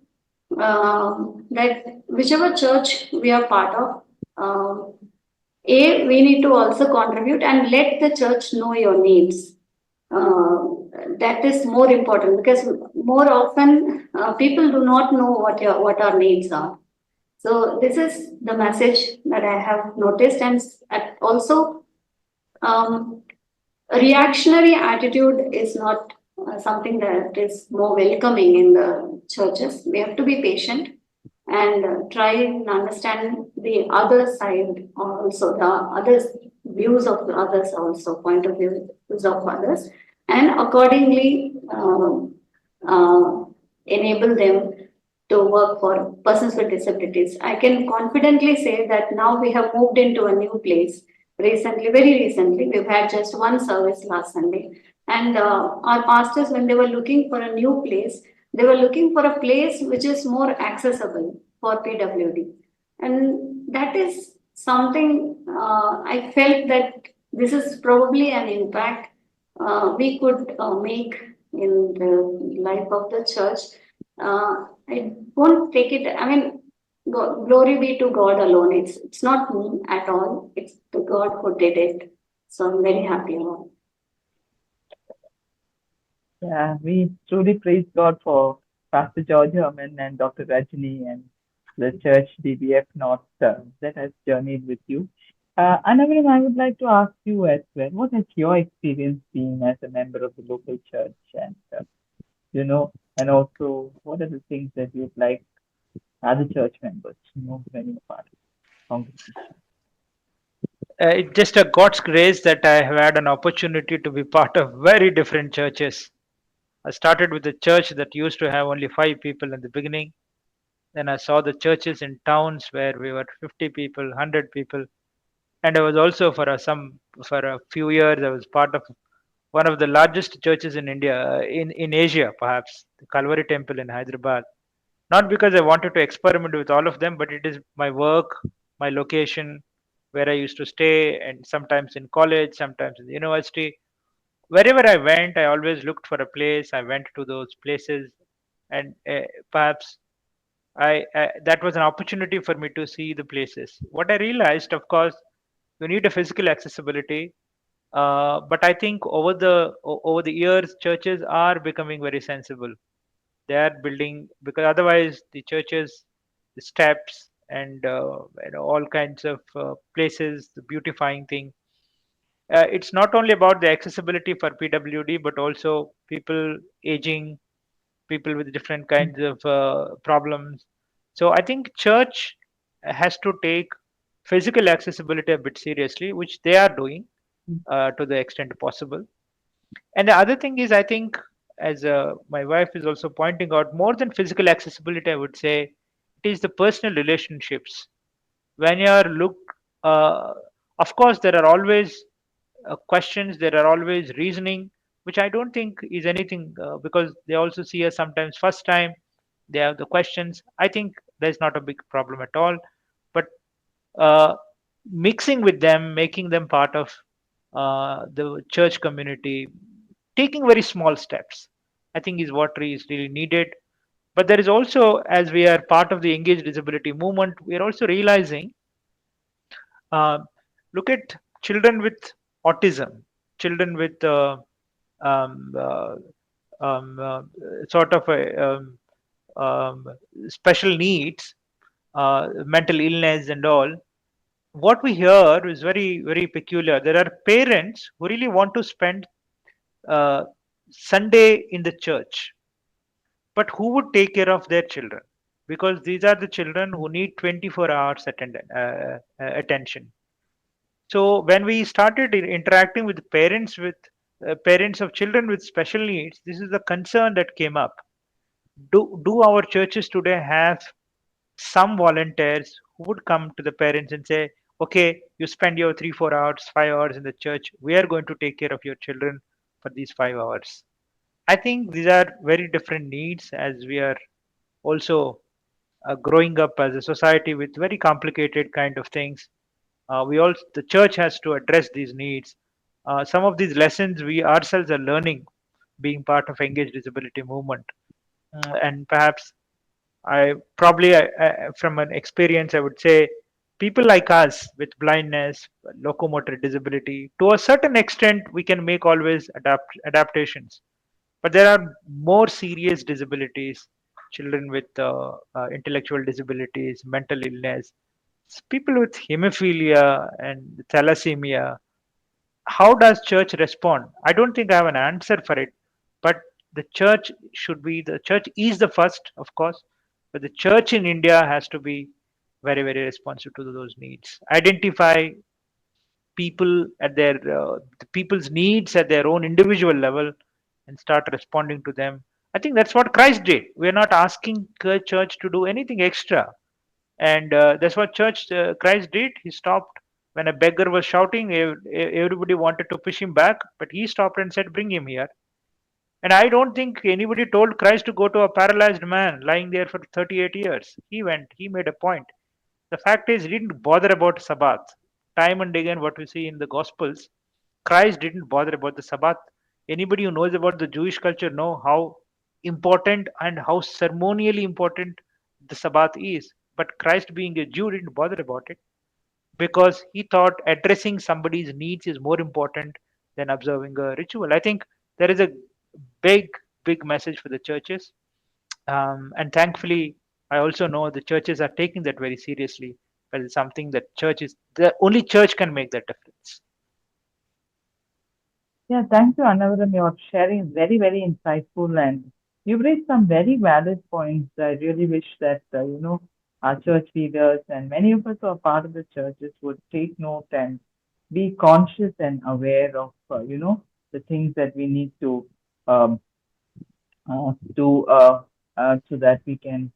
that whichever church we are part of, we need to also contribute and let the church know your needs. That is more important, because more often people do not know what our needs are. So this is the message that I have noticed, and also um, a reactionary attitude is not something that is more welcoming in the churches. We have to be patient and try and understand the other side, also the others views of the others, also point of views of others, and accordingly uh, enable them to work for persons with disabilities. I can confidently say that now we have moved into a new place recently, very recently. We've had just one service last Sunday. And our pastors, when they were looking for a new place, they were looking for a place which is more accessible for PWD. And that is something I felt that this is probably an impact we could make in the life of the church. I won't take it. I mean, glory be to God alone. It's not me at all. It's the God who did it. So I'm very happy about Yeah, we truly praise God for Pastor George Herman and Dr. Rajani and the church DBF North that has journeyed with you. Annavaram, I would like to ask you as well, what has your experience been as a member of the local church? And, and also, what are the things that you'd like other church members to know when you're part of the congregation? It's just a God's grace that I have had an opportunity to be part of very different churches. I started with a church that used to have only 5 people in the beginning. Then I saw the churches in towns where we were 50 people, 100 people. And I was also for a few years I was part of one of the largest churches in India, in Asia perhaps, the Calvary Temple in Hyderabad. Not because I wanted to experiment with all of them, but it is my work, my location, where I used to stay, and sometimes in college, sometimes in the university. Wherever I went, I always looked for a place. I went to those places, and perhaps that was an opportunity for me to see the places. What I realized, of course, you need a physical accessibility, but I think over the years, churches are becoming very sensible. They are building, because otherwise the churches, the steps, and all kinds of places, the beautifying thing. It's not only about the accessibility for PWD, but also people aging, people with different kinds of problems. So I think church has to take physical accessibility a bit seriously, which they are doing to the extent possible. And the other thing is, I think, as my wife is also pointing out, more than physical accessibility, I would say it is the personal relationships. When you are look, uh, of course, there are always questions, there are always reasoning, which I don't think is anything, because they also see us sometimes first time. They have the questions. I think there's not a big problem at all. But uh, mixing with them, making them part of the church community taking very small steps, I think is what is really needed. But there is also, as we are part of the engaged disability movement, we are also realizing, uh, look at children with autism, children with um, uh, uh, sort of um, special needs, mental illness and all. What we hear is very, very peculiar. There are parents who really want to spend uh, Sunday in the church, but who would take care of their children? Because these are the children who need 24 hours attention. So when we started interacting with parents of children with special needs, this is the concern that came up. Do our churches today have some volunteers who would come to the parents and say, okay, you spend your 3 4 hours 5 hours in the church, we are going to take care of your children for these 5 hours. I think these are very different needs, as we are also growing up as a society with very complicated kind of things. We also, the church has to address these needs. Some of these lessons we ourselves are learning, being part of engaged disability movement. And perhaps I probably, from an experience, I would say people like us with blindness, locomotor disability, to a certain extent, we can make always adaptations. But there are more serious disabilities, children with intellectual disabilities, mental illness, people with hemophilia and thalassemia. How does church respond? I don't think I have an answer for it, but the church is the first, of course, but the church in India has to be very, very responsive to those needs. Identify people at the people's needs at their own individual level and start responding to them. I think that's what Christ did. We're not asking church to do anything extra, and that's what church Christ did. He stopped when a beggar was shouting. Everybody wanted to push him back, but he stopped and said, bring him here. And I don't think anybody told Christ to go to a paralyzed man lying there for 38 years. He went, he made a point. The fact is, he didn't bother about Sabbath. Time and again, what we see in the Gospels, Christ didn't bother about the Sabbath. Anybody who knows about the Jewish culture know how important and how ceremonially important the Sabbath is. But Christ, being a Jew, didn't bother about it because he thought addressing somebody's needs is more important than observing a ritual. I think there is a big, big message for the churches. And thankfully, I also know the churches are taking that very seriously. But it's something that the only church can make that difference. Yeah, thank you, Annavaram. Your sharing is very, very insightful, and you've raised some very valid points. I really wish that, our church leaders and many of us who are part of the churches would take note and be conscious and aware of, the things that we need to um, do so that we can,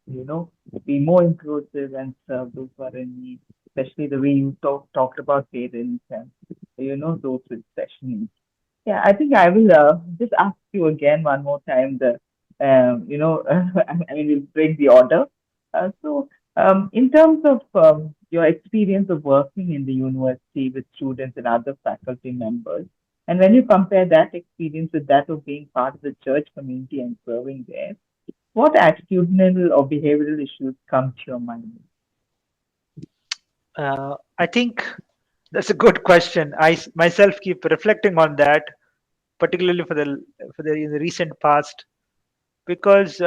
be more inclusive and serve those who are in need, especially the way you talked about parents and, those with special needs. Yeah, I think I will just ask you again one more time. I mean, we'll break the order. In terms of your experience of working in the university with students and other faculty members, and when you compare that experience with that of being part of the church community and serving there, what attitudinal or behavioral issues come to your mind? I think that's a good question. Myself keep reflecting on that, particularly for the in the recent past, because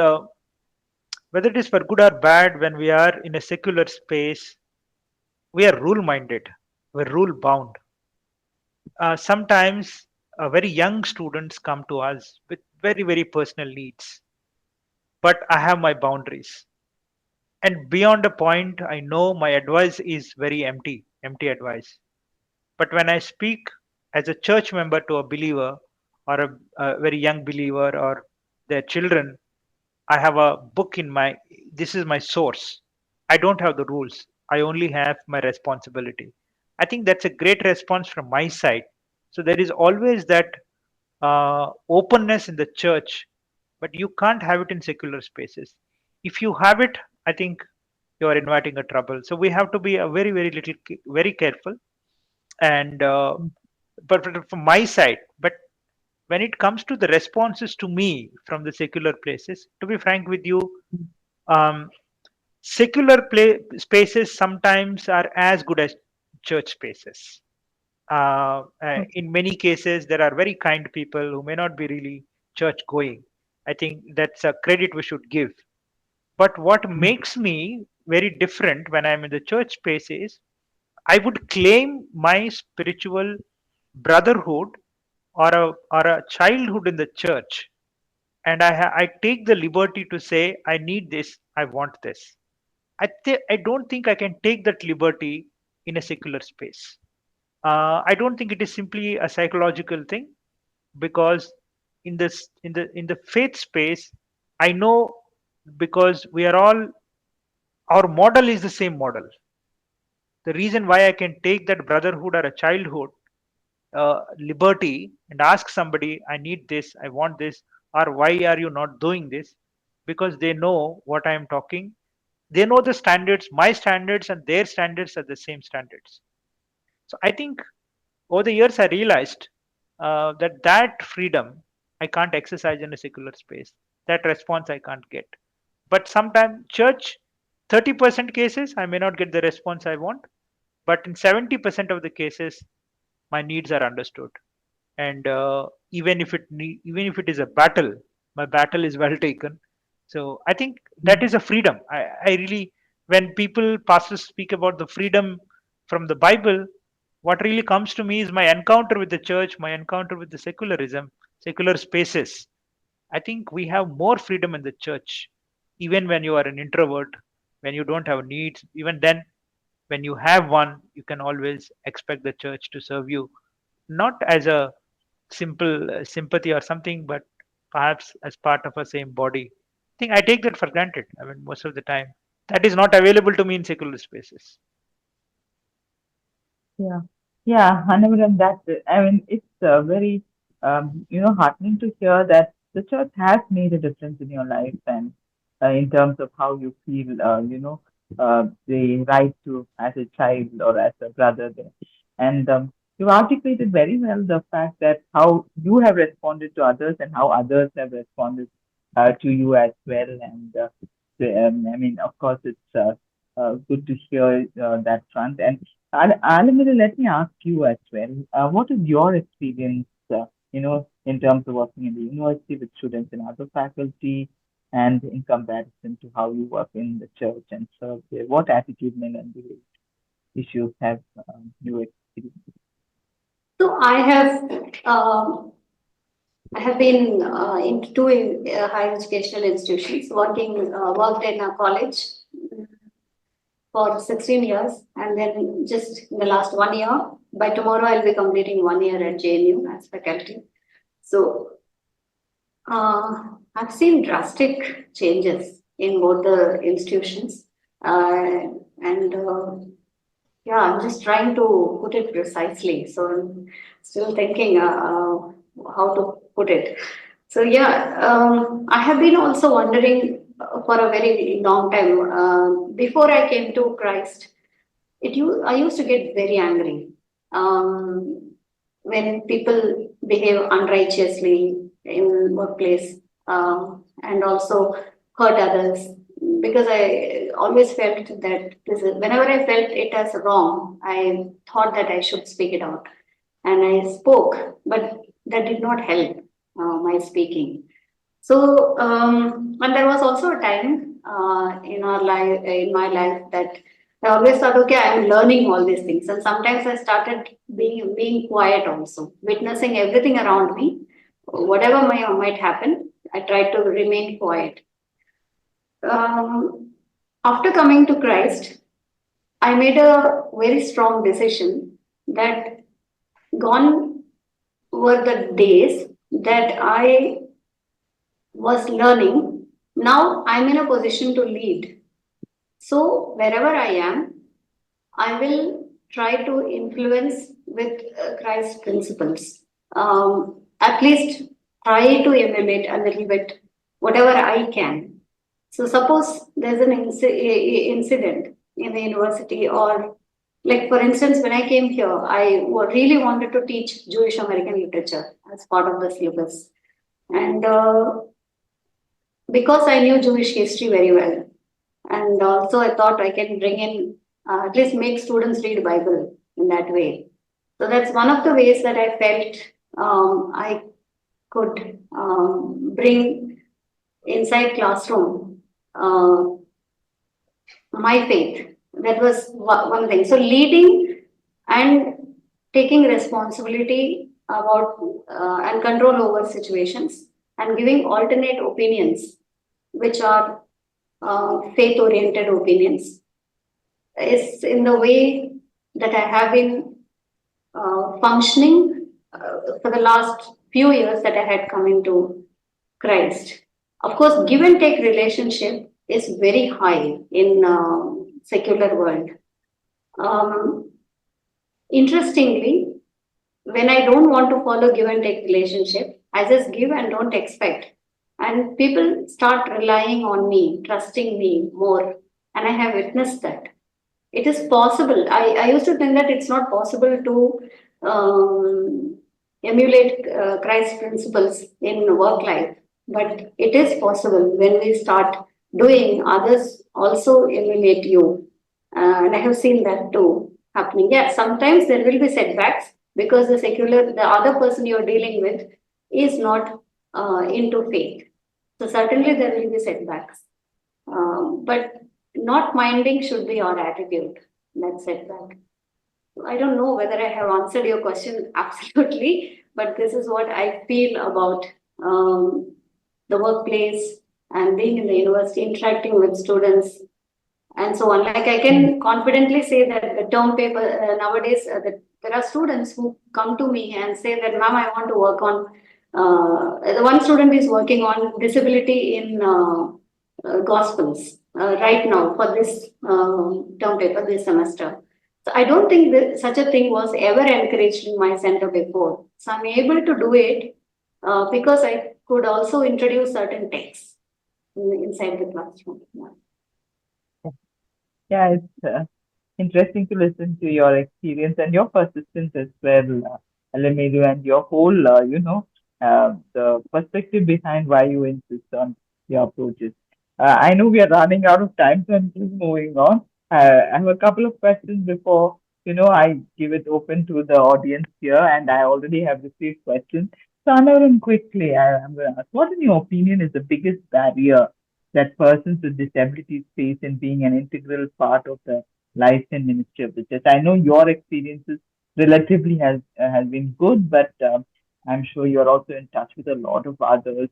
whether it is for good or bad, when we are in a secular space, we are rule minded, we're rule bound. Sometimes very young students come to us with very, very personal needs, but I have my boundaries. And beyond a point, I know my advice is very empty advice. But when I speak as a church member to a believer or a very young believer or their children, I have a book in my, this is my source. I don't have the rules. I only have my responsibility. I think that's a great response from my side. So there is always that openness in the church, but you can't have it in secular spaces. If you have it, I think you are inviting a trouble. So we have to be a very, very little, very careful. And but from my side. But when it comes to the responses to me from the secular places, to be frank with you, um, secular spaces sometimes are as good as church spaces. In many cases, there are very kind people who may not be really church going. I think that's a credit we should give. But what makes me very different when I'm in the church space is I would claim my spiritual brotherhood or a childhood in the church, and I take the liberty to say I need this, I want this. I don't think I can take that liberty in a secular space. I don't think it is simply a psychological thing, because in the faith space, I know, because we are all, our model is the same model. The reason why I can take that brotherhood or a childhood liberty and ask somebody, I need this, I want this, or why are you not doing this? Because they know what I am talking. They know the standards, my standards and their standards are the same standards. So I think over the years I realized that freedom I can't exercise in a secular space. That response I can't get. But sometimes church, 30% cases I may not get the response I want, but in 70% of the cases my needs are understood. And even if it is a battle, my battle is well taken. So I think that is a freedom. I really, when people pastors speak about the freedom from the Bible, what really comes to me is my encounter with the church, my encounter with the secularism, secular spaces. I think we have more freedom in the church, even when you are an introvert, when you don't have needs. Even then, when you have one, you can always expect the church to serve you, not as a simple sympathy or something, but perhaps as part of a same body. I think I take that for granted. I mean, most of the time, that is not available to me in secular spaces. Yeah, yeah, Annavaram, that's it. I mean, it's very, heartening to hear that the church has made a difference in your life and in terms of how you feel, the right to as a child or as a brother there. And you articulated very well the fact that how you have responded to others and how others have responded to you as well. And I mean, of course, it's good to hear that front. And Alamelu, let me ask you as well. What is your experience, in terms of working in the university with students and other faculty, and in comparison to how you work in the church and serve there? What attitudinal and behavior issues have you experienced? So I have been in two higher educational institutions, worked in a college for 16 years, and then just in the last 1 year, by tomorrow I'll be completing 1 year at JNU as faculty. So I've seen drastic changes in both the institutions, and yeah, I'm just trying to put it precisely. So I'm still thinking how to put it. So yeah, I have been also wondering for a very long time. Before I came to Christ, I used to get very angry when people behave unrighteously in workplace, and also hurt others, because I always felt that whenever I felt it as wrong, I thought that I should speak it out, and I spoke, but that did not help my speaking. So, and there was also a time in my life, that I always thought, okay, I'm learning all these things, and sometimes I started being quiet also, witnessing everything around me, whatever might happen. I tried to remain quiet. Um, After coming to Christ, I made a very strong decision that gone were the days that I was learning. Now I'm in a position to lead. So wherever I am, I will try to influence with Christ's principles. At least try to emulate a little bit whatever I can. So suppose there's an incident in the university, or Like, for instance, when I came here, really wanted to teach Jewish American literature as part of the syllabus. And because I knew Jewish history very well, and also I thought I can bring in, at least make students read Bible in that way. So that's one of the ways that I felt I could bring inside classroom uh, my faith. That was one thing. So leading and taking responsibility about and control over situations and giving alternate opinions, which are faith oriented opinions, is in the way that I have been functioning for the last few years that I had come into Christ. Of course, give and take relationship is very high in secular world. Um, Interestingly, when I don't want to follow give and take relationship, I just give and don't expect. And people start relying on me, trusting me more. And I have witnessed that. It is possible. I used to think that it's not possible to emulate Christ's principles in work life, but it is possible when we start doing, others also emulate you. And I have seen that too happening. Yeah, sometimes there will be setbacks because the other person you're dealing with is not into faith. So certainly there will be setbacks. But not minding should be our attitude. That's setback. I don't know whether I have answered your question absolutely, but this is what I feel about the workplace and being in the university, interacting with students, and so on. Like, I can confidently say that the term paper nowadays, there are students who come to me and say that, "Ma'am, I want to work on." The one student is working on disability in Gospels right now for this term paper this semester. So I don't think that such a thing was ever encouraged in my center before. So I'm able to do it because I could also introduce certain texts inside the classroom. Yeah. Yeah, it's interesting to listen to your experience and your persistence as well, Alamelu, and your whole, the perspective behind why you insist on your approaches. I know we are running out of time, so I'm just moving on. I have a couple of questions before, I give it open to the audience here, and I already have received questions. So, Annavaram, quickly, I'm going to ask, what in your opinion is the biggest barrier that persons with disabilities face in being an integral part of the life and ministry of the church? I know your experiences relatively has been good, but I'm sure you're also in touch with a lot of others,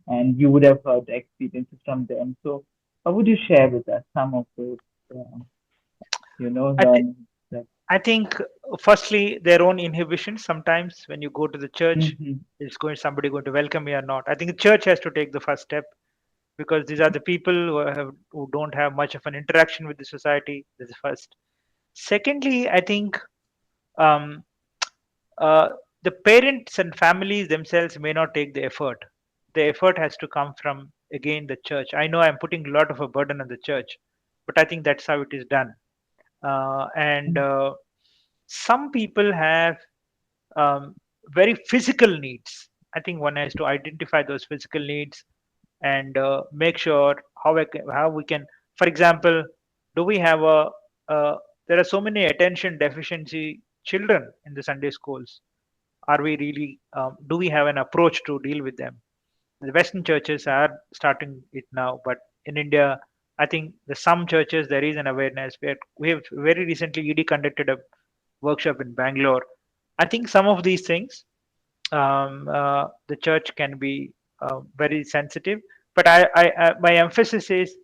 and you would have heard the experiences from them. So, how would you share with us some of those, uh, I, th- learnings that? I think firstly their own inhibitions. Sometimes when you go to the church, Hmm. is going somebody going to welcome me or not? I think the church has to take the first step because these are the people who don't have much of an interaction with the society. This is first. Secondly, I think um, uh, the parents and families themselves may not take the effort. The effort has to come from again the church. I know I'm putting a lot of a burden on the church, but I think that's how it is done. And some people have very physical needs. I think one has to identify those physical needs and make sure how we can. For example, do we have there are so many attention deficiency children in the Sunday schools. Are we really? Do we have an approach to deal with them? The Western churches are starting it now, but in India, I think the some churches there is an awareness. We have very recently ED conducted a workshop in Bangalore. I think some of these things the church can be very sensitive, but my emphasis is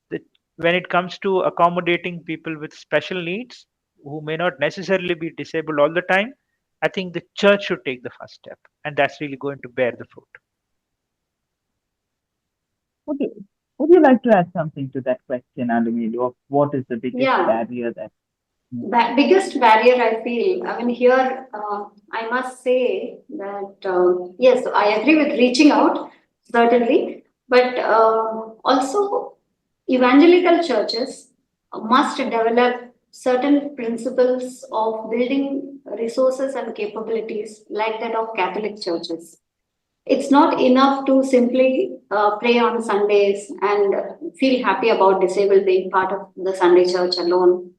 that when it comes to accommodating people with special needs who may not necessarily be disabled all the time, I think the church should take the first step, and that's really going to bear the fruit. Would you, would you like to add something to that question, Alamelu, of what is the biggest Yeah, barrier that? biggest barrier I feel, I mean, here I must say that yes, I agree with reaching out, certainly, but also evangelical churches must develop certain principles of building resources and capabilities like that of Catholic churches. It's not enough to simply pray on Sundays and feel happy about disabled being part of the Sunday church alone.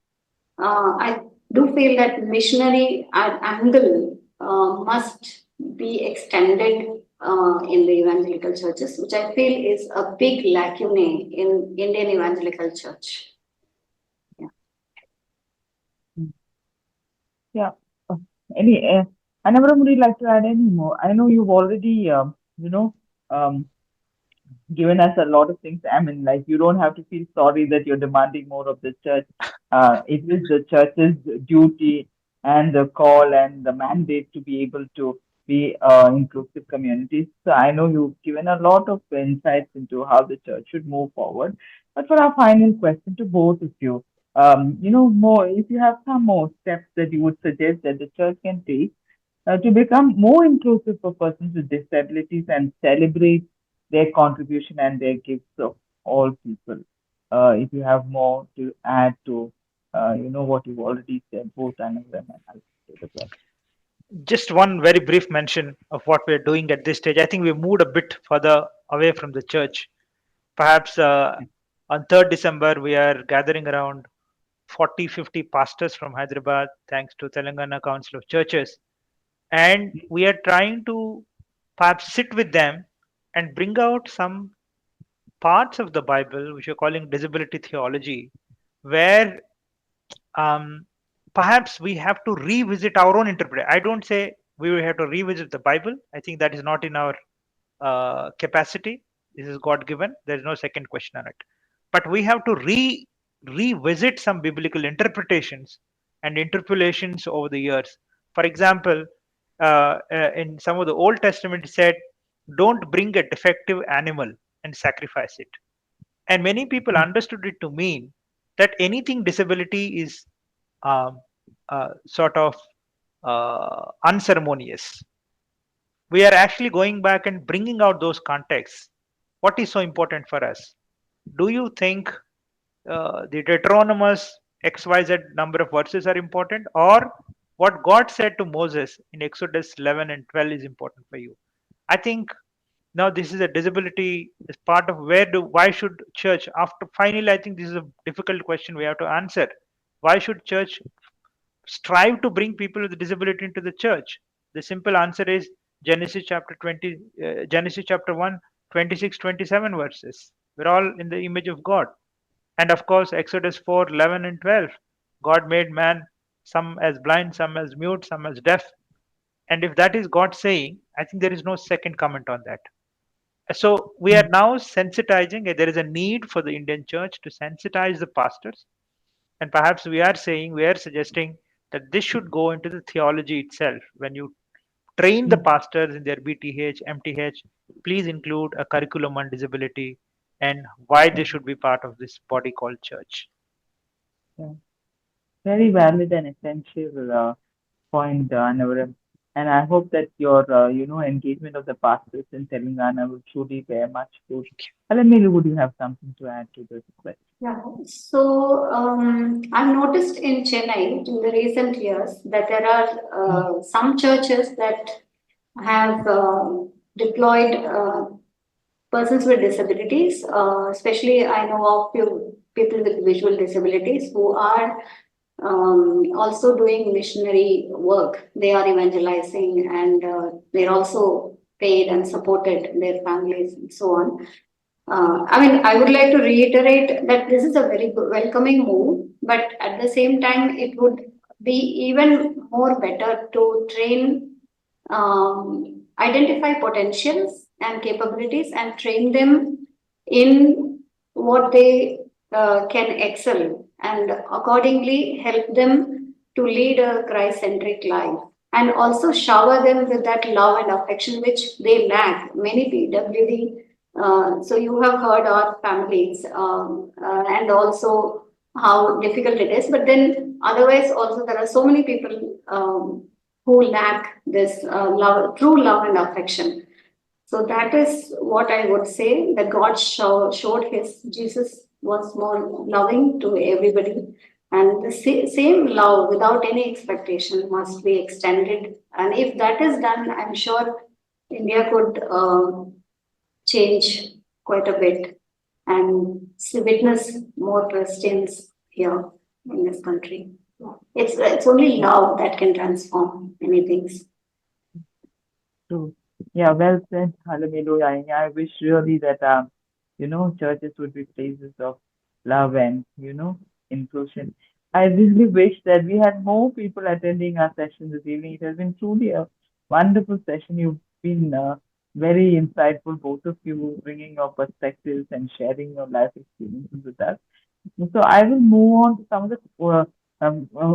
I do feel that missionary angle must be extended in the evangelical churches, which I feel is a big lacune in Indian evangelical church. Yeah. Yeah. Uh, Any, Annavaram, would you like to add any more? I know you've already, you know, um, given us a lot of things. I mean, like, you don't have to feel sorry that you're demanding more of the church. It is the church's duty and the call and the mandate to be able to be inclusive communities. So I know you've given a lot of insights into how the church should move forward. But for our final question to both of you, more if you have some more steps that you would suggest that the church can take to become more inclusive for persons with disabilities and celebrate their contribution and their gifts of all people. If you have more to add to, what you've already said, both Annavaram and I'll say the question. Just one very brief mention of what we're doing at this stage. I think we moved a bit further away from the church. Perhaps on 3rd December, we are gathering around 40, 50 pastors from Hyderabad, thanks to Telangana Council of Churches. And we are trying to perhaps sit with them and bring out some parts of the Bible, which we're calling disability theology, where um, perhaps we have to revisit our own interpretation. I don't say we will have to revisit the Bible. I think that is not in our capacity. This is God given. There is no second question on it. But we have to revisit some biblical interpretations and interpolations over the years. For example, in some of the Old Testament, it said, "Don't bring a defective animal and sacrifice it." And many people understood it to mean that anything disability is um, sort of unceremonious. We are actually going back and bringing out those contexts. What is so important for us? Do you think the Deuteronomous XYZ number of verses are important, or what God said to Moses in Exodus 11 and 12 is important for you? I think now this is a disability is part of why should church after finally I think this is a difficult question we have to answer. Why should church strive to bring people with disability into the church? The simple answer is Genesis chapter 20, Genesis chapter 1, 26, 27 verses. We're all in the image of God. And of course, Exodus 4, 11 and 12. God made man, some as blind, some as mute, some as deaf. And if that is God saying, I think there is no second comment on that. So we are now sensitizing, there is a need for the Indian church to sensitize the pastors. And perhaps we are suggesting that this should go into the theology itself. When you train the pastors in their BTH, MTH, please include a curriculum on disability and why they should be part of this body called church. Yeah. Very valid and essential point, Annavaram. And I hope that your, engagement of the pastors in Telangana will truly bear much fruit. Alamelu, would you have something to add to this question? Yeah. So I've noticed in Chennai in the recent years that there are some churches that have deployed persons with disabilities. Especially, I know of few people with visual disabilities who are also doing missionary work. They are evangelizing and they're also paid and supported their families and so on. I would like to reiterate that this is a very welcoming move, but at the same time, it would be even more better to train, identify potentials and capabilities and train them in what they can excel and accordingly help them to lead a Christ-centric life and also shower them with that love and affection which they lack. Many PWD so you have heard our families and also how difficult it is. But then otherwise also there are so many people who lack this true love and affection. So that is what I would say, that God showed his Jesus was more loving to everybody. And the same love without any expectation must be extended. And if that is done, I'm sure India could change quite a bit and witness more Christians here in this country. It's only love that can transform many things. True. Yeah, well said, Alamelu. I wish really that churches would be places of love and inclusion. I really wish that we had more people attending our session this evening. It has been truly a wonderful session. You've been very insightful, both of you, bringing your perspectives and sharing your life experiences with us. So I will move on to some of the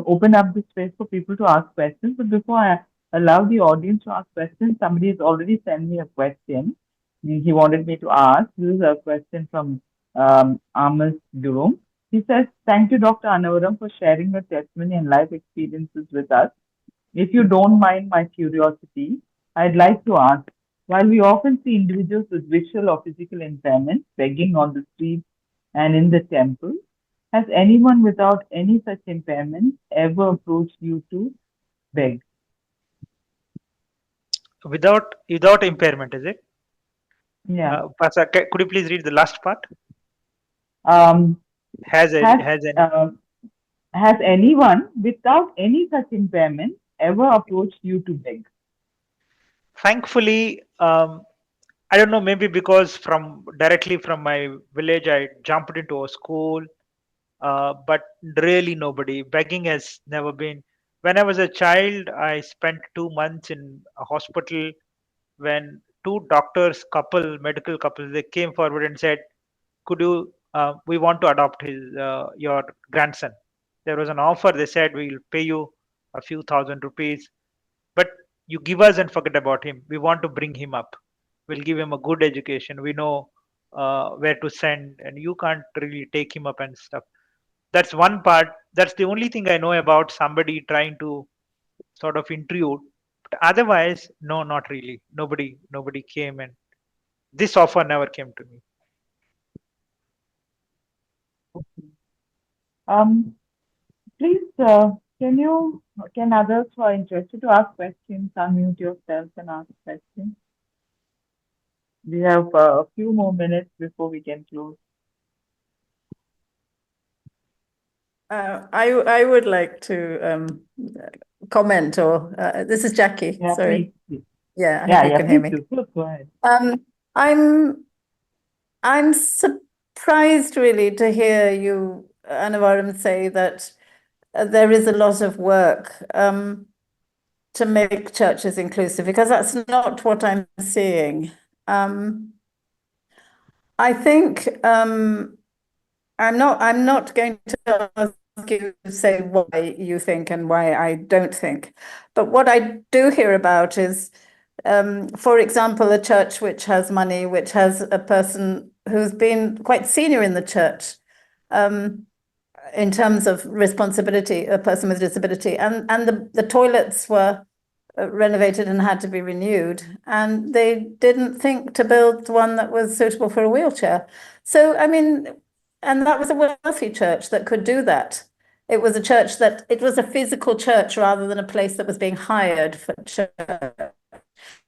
open up the space for people to ask questions. But before I allow the audience to ask questions, somebody has already sent me a question. He wanted me to ask. This is a question from Amos Durum. He says, "Thank you, Dr. Annavaram, for sharing your testimony and life experiences with us. If you don't mind my curiosity, I'd like to ask, while we often see individuals with visual or physical impairments begging on the streets and in the temple, has anyone without any such impairment ever approached you to beg?" Without impairment, is it? Yeah. Pastor, could you please read the last part? Um, Has has any? uh, has anyone without any such impairment ever approached you to beg? Thankfully, I don't know. Maybe because from directly from my village, I jumped into a school. But really nobody. Begging has never been. When I was a child, I spent 2 months in a hospital when two doctors, medical couple, they came forward and said, "Could you? We want to adopt your grandson." There was an offer. They said, "We'll pay you a few thousand rupees, but you give us and forget about him. We want to bring him up. We'll give him a good education. We know where to send, and you can't really take him up and stuff." That's one part. That's the only thing I know about somebody trying to sort of intrude. But otherwise, no, not really. Nobody came, and this offer never came to me. Um, Please, can others who are interested to ask questions unmute yourself and ask questions? We have a few more minutes before we can close. I would like to comment, or this is Jackie. Yeah, Sorry. please. Yeah, I Yeah, hope you can hear please me. do. Go ahead. I'm surprised really to hear you, Annavaram, say that there is a lot of work to make churches inclusive, because that's not what I'm seeing. I think I'm not going to ask you to say why you think and why I don't think. But what I do hear about is, for example, a church which has money, which has a person who's been quite senior in the church, in terms of responsibility, a person with disability, and the toilets were renovated and had to be renewed, and they didn't think to build one that was suitable for a wheelchair. So, I mean, and that was a wealthy church that could do that. It was a physical church rather than a place that was being hired for church.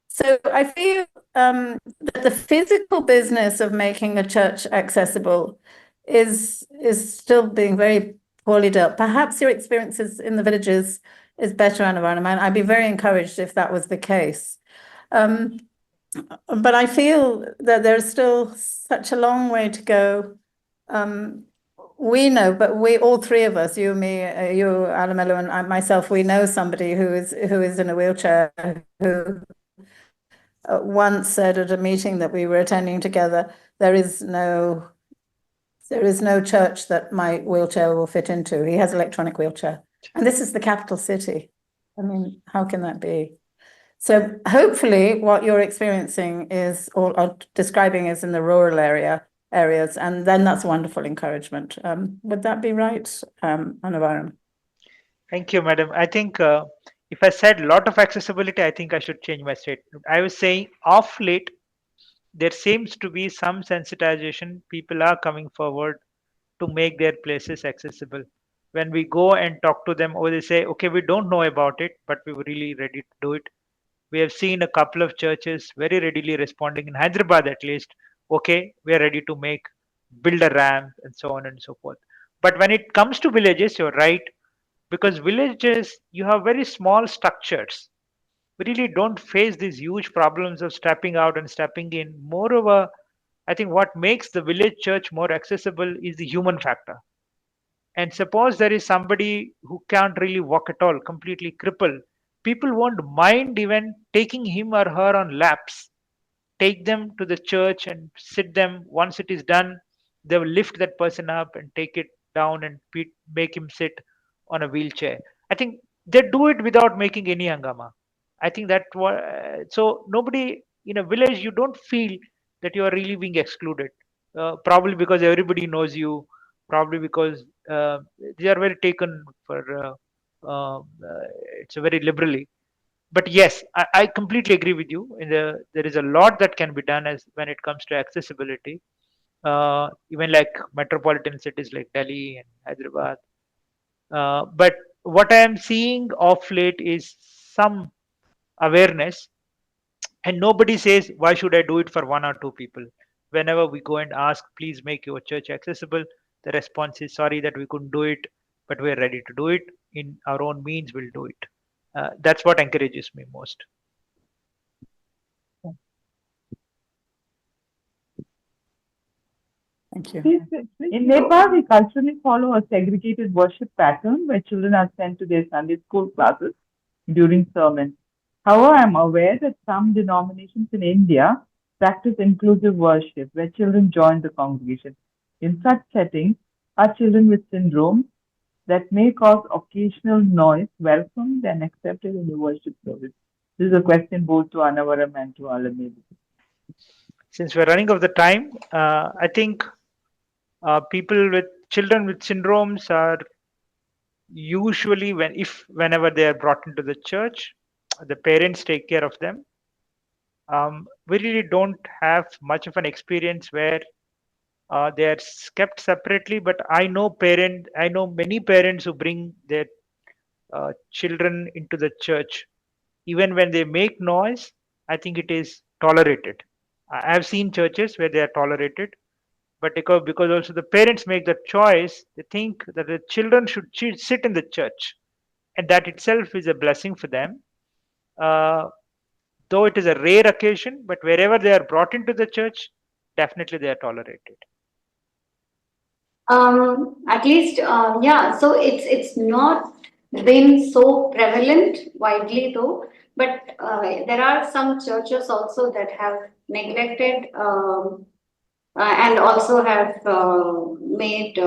So I feel that the physical business of making a church accessible is still being very poorly dealt. Perhaps your experiences in the villages is better, Annavaram, and I'd be very encouraged if that was the case. But I feel that there's still such a long way to go. We know, but we all three of us, you, me, you, Alamelu, and myself, we know somebody who is in a wheelchair, who once said at a meeting that we were attending together, there is no church that my wheelchair will fit into. He has electronic wheelchair. And this is the capital city. I mean, how can that be? So hopefully what you're experiencing is, or describing, is in the rural areas, and then that's wonderful encouragement. Would that be right, Annavaram? Thank you, madam. I think if I said lot of accessibility, I think I should change my statement. I was saying of late, there seems to be some sensitization. People are coming forward to make their places accessible. when we go and talk to them, or they say, okay, we don't know about it, but we were really ready to do it. We have seen a couple of churches very readily responding in Hyderabad, at least. Okay, we are ready to build a ramp and so on and so forth. But when it comes to villages, you're right, because villages, you have very small structures. We really don't face these huge problems of stepping out and stepping in. Moreover, I think what makes the village church more accessible is the human factor. And suppose there is somebody who can't really walk at all, completely crippled, people won't mind even taking him or her on laps, take them to the church and sit them. Once it is done, they will lift that person up and take it down and make him sit on a wheelchair. I think they do it without making any hangama. I think that so nobody in a village, you don't feel that you are really being excluded. Probably because everybody knows you. Probably because they are very taken for. It's a very liberally. But yes, I completely agree with you. There is a lot that can be done as when it comes to accessibility. Even like metropolitan cities like Delhi and Hyderabad. But what I am seeing of late is some awareness, and nobody says, why should I do it for one or two people? Whenever we go and ask, please make your church accessible, the response is, sorry that we couldn't do it, but we're ready to do it. In our own means, we'll do it. That's what encourages me most. Thank you. In Nepal, we culturally follow a segregated worship pattern where children are sent to their Sunday school classes during sermons. However, I'm aware that some denominations in India practice inclusive worship where children join the congregation. In such settings, are children with syndromes that may cause occasional noise welcomed and accepted in the worship service? This is a question both to Annavaram and to Alamelu. Since we're running out of the time, I think people with children with syndromes are usually whenever they are brought into the church, the parents take care of them. We really don't have much of an experience where they are kept separately, but I know many parents who bring their children into the church. Even when they make noise, I think it is tolerated. I have seen churches where they are tolerated, but because also the parents make the choice, they think that the children should sit in the church, and that itself is a blessing for them. Uh, though it is a rare occasion, but wherever they are brought into the church, definitely they are tolerated. At least, yeah. So it's not been so prevalent widely though, but there are some churches also that have neglected and also have made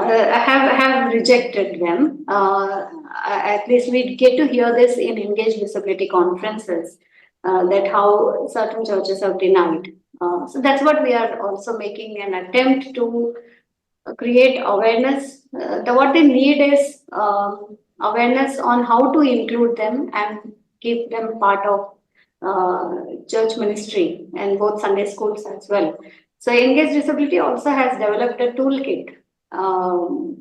have rejected them. At least we get to hear this in Engage Disability conferences that how certain churches have denied. So that's what we are also making an attempt to create awareness. What they need is awareness on how to include them and keep them part of church ministry and both Sunday schools as well. So Engage Disability also has developed a toolkit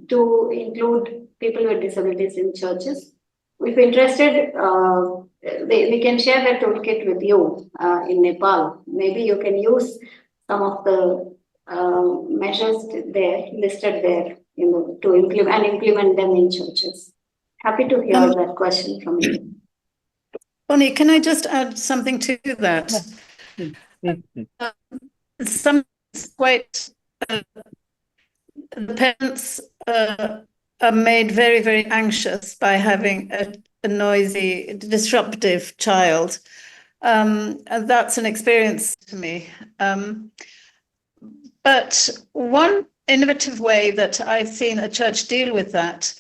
to include people with disabilities in churches. If interested, we can share that toolkit with you in Nepal. Maybe you can use some of the measures there listed there, to implement them in churches. Happy to hear that question from you. Bonnie, can I just add something to that? Some quite the parents are made very, very anxious by having a noisy, disruptive child. And that's an experience to me. But one innovative way that I've seen a church deal with that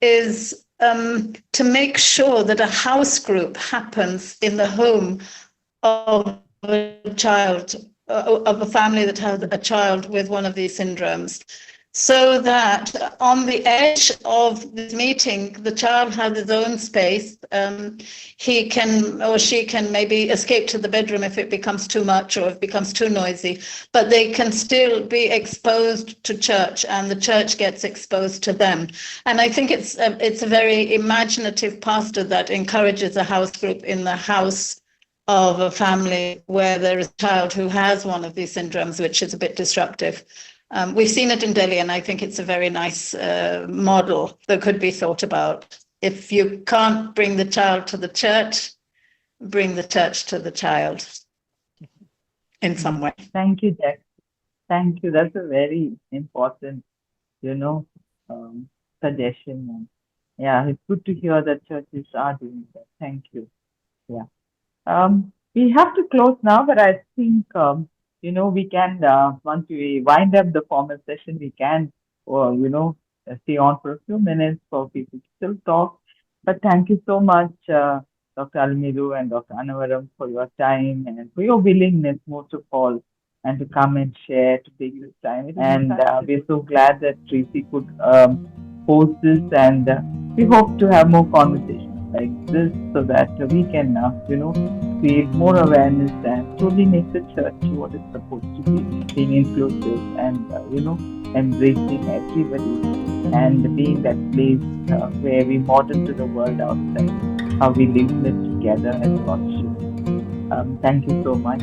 is to make sure that a house group happens in the home of a child, of a family that has a child with one of these syndromes. so that on the edge of this meeting, the child has his own space. He can or she can maybe escape to the bedroom if it becomes too much or if it becomes too noisy, but they can still be exposed to church and the church gets exposed to them. And I think it's a very imaginative pastor that encourages a house group in the house of a family where there is a child who has one of these syndromes, which is a bit disruptive. We've seen it in Delhi, and I think it's a very nice model that could be thought about. If you can't bring the child to the church, bring the church to the child in some way. Thank you, Jack. Thank you. That's a very important, you know, suggestion. And yeah, it's good to hear that churches are doing that. Thank you. Yeah. We have to close now, but I think we can once we wind up the formal session, we can stay on for a few minutes for people to still talk. But thank you so much, Dr. Alamelu and Dr. Annavaram, for your time and for your willingness, most of all, and to come and share, to take this time. And we're so glad that TRACI could host this, and we hope to have more conversations like this so that we can, create more awareness and truly make the church what it's supposed to be, being inclusive and, embracing everybody and being that place where we model to the world outside how we live together as God should. Thank you so much.